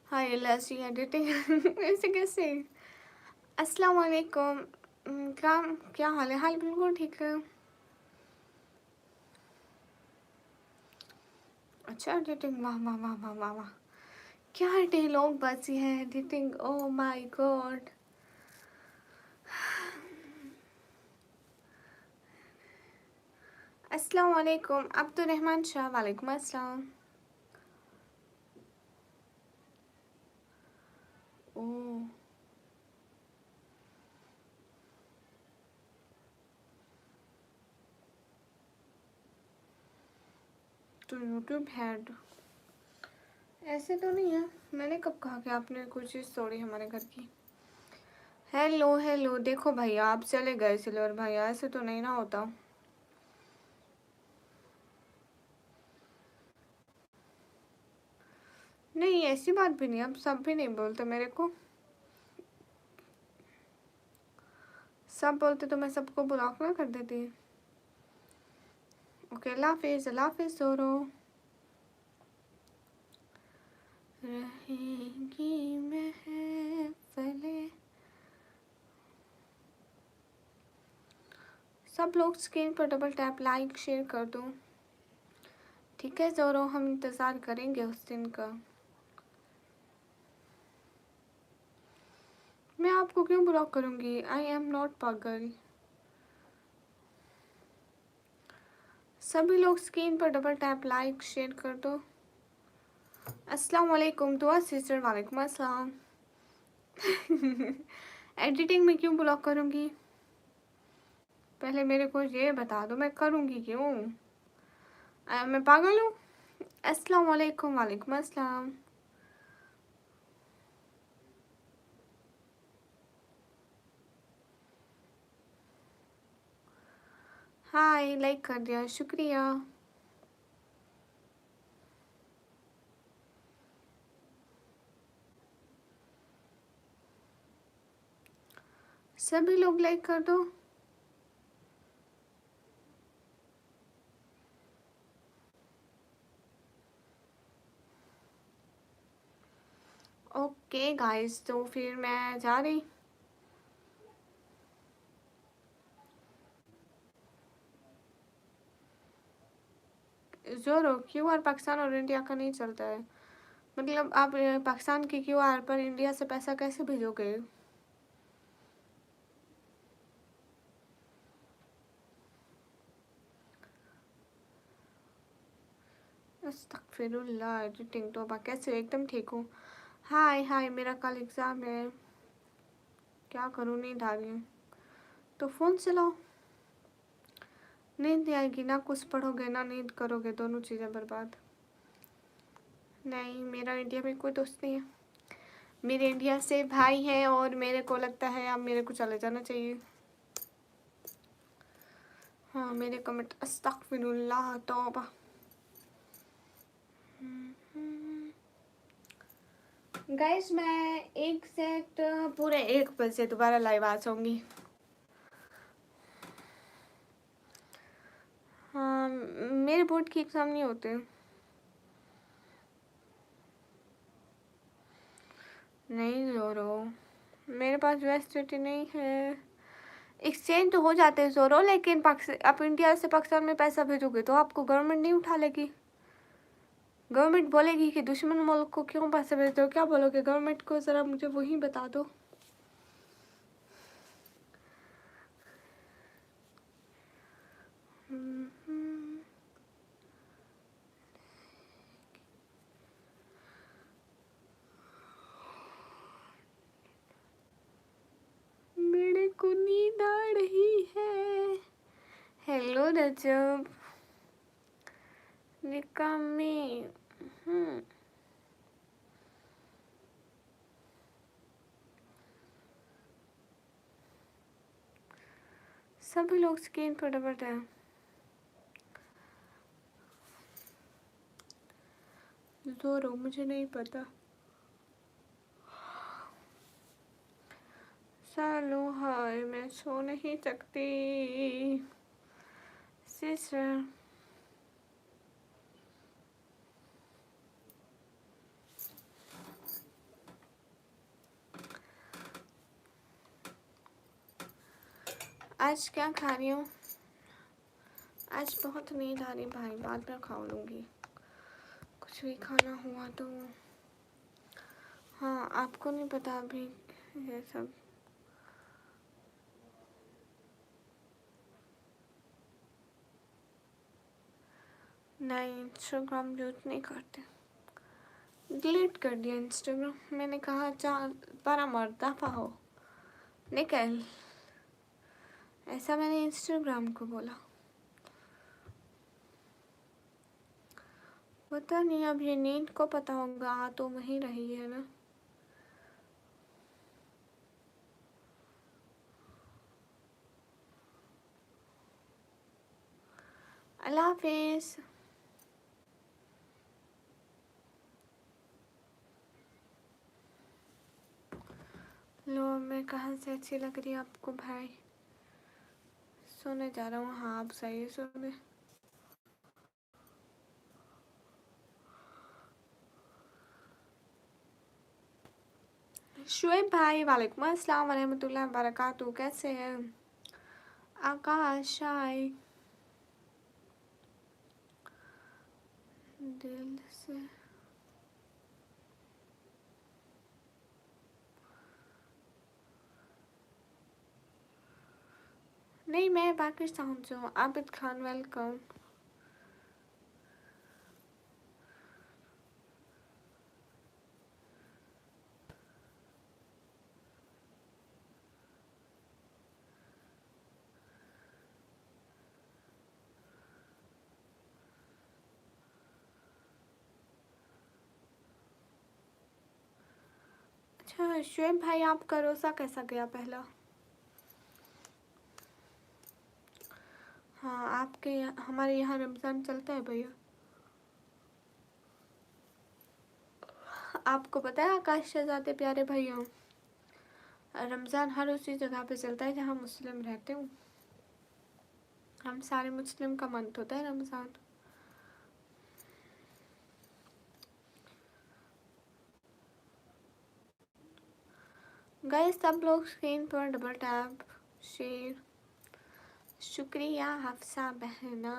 हाय लसी एडिटिंग। ऐसे कैसे? अस्सलाम वालेकुम। क्या क्या हाल है? हाल बिल्कुल ठीक है। अच्छा एडिटिंग, वाह वाह वाह वाह वाह वाह, क्या डायलॉग बची है एडिटिंग, ओ माय गॉड। अस्सलाम वालेकुम अब्दुल रहमान शाह। वालेकुम अस्सलाम। ओ तो यूट्यूब हेड ऐसे तो नहीं है। मैंने कब कहा कि आपने कोई चीज़ तोड़ी हमारे घर की? हेलो हेलो, देखो भैया आप चले गए सिल्वर भैया, ऐसे तो नहीं ना होता। नहीं ऐसी बात भी नहीं, अब सब भी नहीं बोलते मेरे को। सब बोलते तो मैं सबको ब्लॉक ना कर देती। ओके, अल्लाह हाफिज़, अल्लाह हाफिज़ ज़ोरो। रहेगी महफ़िलें। सब लोग स्क्रीन पर डबल टैप लाइक शेयर कर दो। ठीक है ज़ोरो, हम इंतज़ार करेंगे उस दिन का। मैं आपको क्यों ब्लॉक करूँगी? आई एम नॉट पागल। सभी लोग स्क्रीन पर डबल टैप लाइक शेयर कर दो। अस्सलाम वालेकुम दुआ सिस्टर, वालेकुम अस्सलाम। एडिटिंग में क्यों ब्लॉक करूँगी? पहले मेरे को ये बता दो, मैं करूँगी क्यों? मैं पागल हूँ? अस्सलाम वालेकुम, वालेकुम अस्सलाम। हाय, लाइक कर दिया, शुक्रिया। सभी लोग लाइक कर दो। ओके गाइस, तो फिर मैं जा रही। ज़ोरो, क्यूआर पाकिस्तान और इंडिया का नहीं चलता है। मतलब आप पाकिस्तान के क्यूआर पर इंडिया से पैसा कैसे भेजोगे? अस्तगफिरुल्लाह, एडिटिंग तो कैसे? एकदम ठीक हूँ। हाय हाय, मेरा कल एग्ज़ाम है, क्या करूँ, नींद आ रही है। तो फ़ोन चलाओ, नींद नहीं आएगी। ना कुछ पढ़ोगे ना नींद करोगे, दोनों चीज़ें बर्बाद। नहीं, मेरा इंडिया में कोई दोस्त नहीं है। मेरे इंडिया से भाई हैं और मेरे को लगता है अब मेरे को चले जाना चाहिए। हाँ, मेरे कमेंट अस्तगफिरुल्लाह तौबा। गाइस, मैं एक सेट पूरे 1 बजे दोबारा लाइव आ जाऊंगी। हाँ, मेरे बोर्ड के एग्ज़ाम नहीं होते। नहीं ज़ोरो, मेरे पास यूएसडीटी नहीं है। एक्सचेंज तो हो जाते हैं ज़ोरो, लेकिन आप इंडिया से पाकिस्तान में पैसा भेजोगे तो आपको गवर्नमेंट नहीं उठा लेगी। गवर्नमेंट बोलेगी कि दुश्मन मुल्क को क्यों पैसे भेजते हो। क्या बोलोगे गवर्नमेंट को? ज़रा मुझे वही बता दो। मेरे को नींद आ रही है। हेलो रजब, निकामी। सभी लोग स्क्रीन पर डबल टैप। ज़ोरो, मुझे नहीं पता। सालो हाय, मैं सो नहीं सकती सिस्टर। आज क्या खा रही हूँ? आज बहुत नींद आ रही भाई, बाद में खा लूँगी कुछ भी खाना हुआ तो। हाँ, आपको नहीं पता अभी ये सब। नहीं, इंस्टाग्राम यूज़ नहीं करते, डिलीट कर दिया इंस्टाग्राम। मैंने कहा 4 12 दफ़ा हो निकल, ऐसा मैंने इंस्टाग्राम को बोला। पता नहीं, अब ये नींद को पता होगा, आ तो वहीं रही है ना। अल्लाह हाफिज़। लो, मैं कहाँ से अच्छी लग रही है आपको भाई? सोने जा रहा हूँ। हाँ आप सही है, सोने। शुएब भाई वालेकुम अस्सलाम वरहमतुल्लाहि वबरकातुहू, कैसे हैं? आकाश आई दिल से। नहीं, मैं पाकिस्तान से हूँ। आबिद खान वेलकम। अच्छा शुएब भाई, आपका रोज़ा कैसा गया पहला? हाँ आपके हमारे यहाँ रमज़ान चलता है भैया। आपको पता है आकाश शहजादे प्यारे भैया, रमज़ान हर उसी जगह पे चलता है जहाँ मुस्लिम रहते हो। हम सारे मुस्लिम का मंथ होता है रमज़ान। गए सब लोग स्क्रीन पर डबल टैप शेयर। शुक्रिया हफ्सा बहना।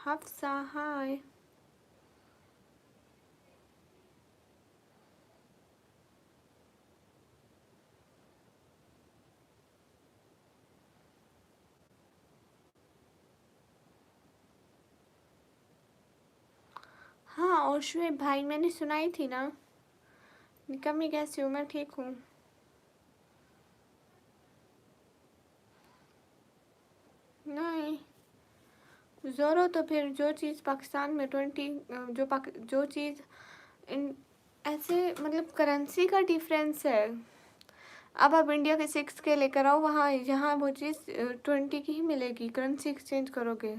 हफ्सा हाय। हाँ और शुएब भाई, मैंने सुनाई थी ना। कमी कैसी हूँ? मैं ठीक हूँ। नहीं ज़ोरो, तो फिर जो चीज़ पाकिस्तान में 20 जो चीज़ इन ऐसे मतलब करेंसी का डिफरेंस है। अब आप इंडिया के 6 के लेकर आओ, वहाँ यहाँ वो चीज़ 20 की ही मिलेगी। करेंसी एक्सचेंज करोगे।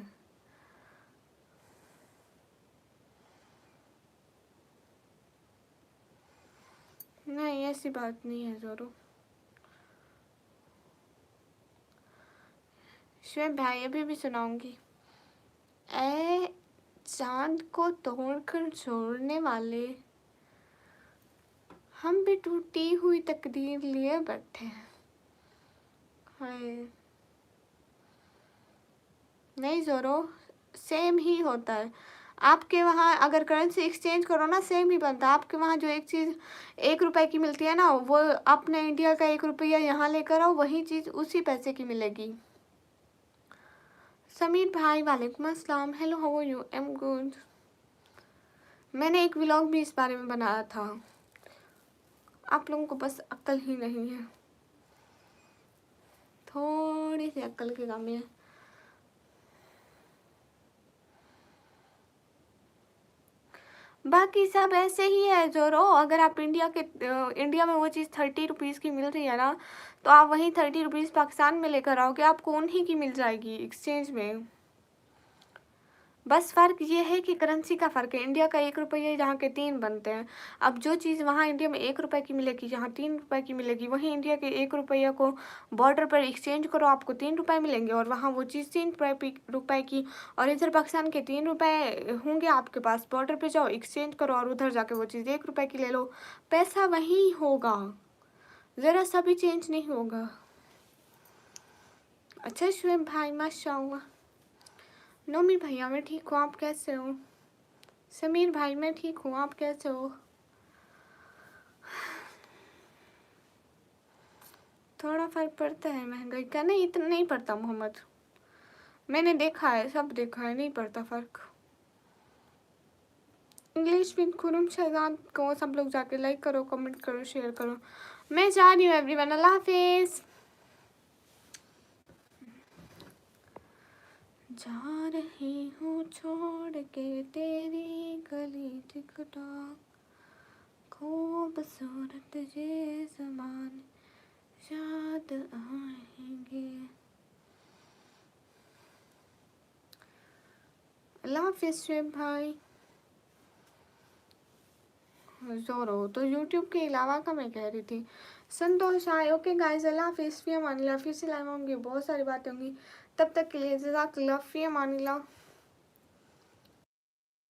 नहीं ऐसी बात नहीं है ज़ोरो। शुएब भाई अभी भी सुनाऊंगी। ए चांद को तोड़कर छोड़ने वाले, हम भी टूटी हुई तकदीर लिए बैठे हैं। हाय नहीं ज़ोरो, सेम ही होता है। आपके वहाँ अगर करेंसी एक्सचेंज करो ना, सेम ही बनता है। आपके वहाँ जो एक चीज़ 1 रुपए की मिलती है ना, वो अपने इंडिया का 1 रुपया यहाँ लेकर आओ, वही चीज़ उसी पैसे की मिलेगी। समीर भाई वालेकुम अस्सलाम। Hello how are you? I am good. मैंने एक व्लॉग भी इस बारे में बनाया था। आप लोगों को बस अक्ल ही नहीं है, थोड़ी सी अक्ल की कमी है। बाकी सब ऐसे ही है ज़ोरो। अगर आप इंडिया में वो चीज़ 30 रुपीज़ की मिल रही है ना, तो आप वहीं 30 रुपीज़ पाकिस्तान में लेकर आओगे, आपको उन्हीं की मिल जाएगी एक्सचेंज में। बस फ़र्क ये है कि करेंसी का फ़र्क है। इंडिया का 1 रुपया जहाँ के 3 बनते हैं। अब जो चीज़ वहाँ इंडिया में 1 रुपए की मिलेगी, जहाँ 3 रुपए की मिलेगी, वहीं इंडिया के 1 रुपया को बॉर्डर पर एक्सचेंज करो, आपको 3 रुपए मिलेंगे। और वहाँ वो चीज़ 3 रुपए की, और इधर पाकिस्तान के 3 रुपए होंगे आपके पास। बॉर्डर पर जाओ, एक्सचेंज करो, और उधर जाके वो चीज़ 1 रुपए की ले लो। पैसा वहीं होगा, ज़रा सा भी चेंज नहीं होगा। अच्छा शुएब भाई माशाअल्लाह। नोमी भैया मैं ठीक हूँ, आप कैसे हो? समीर भाई मैं ठीक हूँ, आप कैसे हो? थोड़ा फर्क पड़ता है महंगाई का। नहीं इतना नहीं पड़ता मोहम्मद, मैंने देखा है, सब देखा है, नहीं पड़ता फर्क। इंग्लिश विद खुरुम शहजाद को सब लोग जाके लाइक करो, कमेंट करो, शेयर करो। मैं जा रही हूँ एवरीवन, अल्लाह हाफिज। जा रही हूँ छोड़ के तेरी गली टिकटॉक, खूबसूरत ये ज़माने याद आएंगे। अल्लाह हाफिज़ शुएब भाई। ज़ोरो तो यूट्यूब के अलावा का मैं कह रही थी। संतोष आए। ओके गाइस, अल्लाह हाफिज़, फ़ी अमान अल्लाह। फिर से लाइव होंगे, बहुत सारी बातें होंगी, तब तक के लिए जज़ाकल्लाह, फ़ी अमान अल्लाह।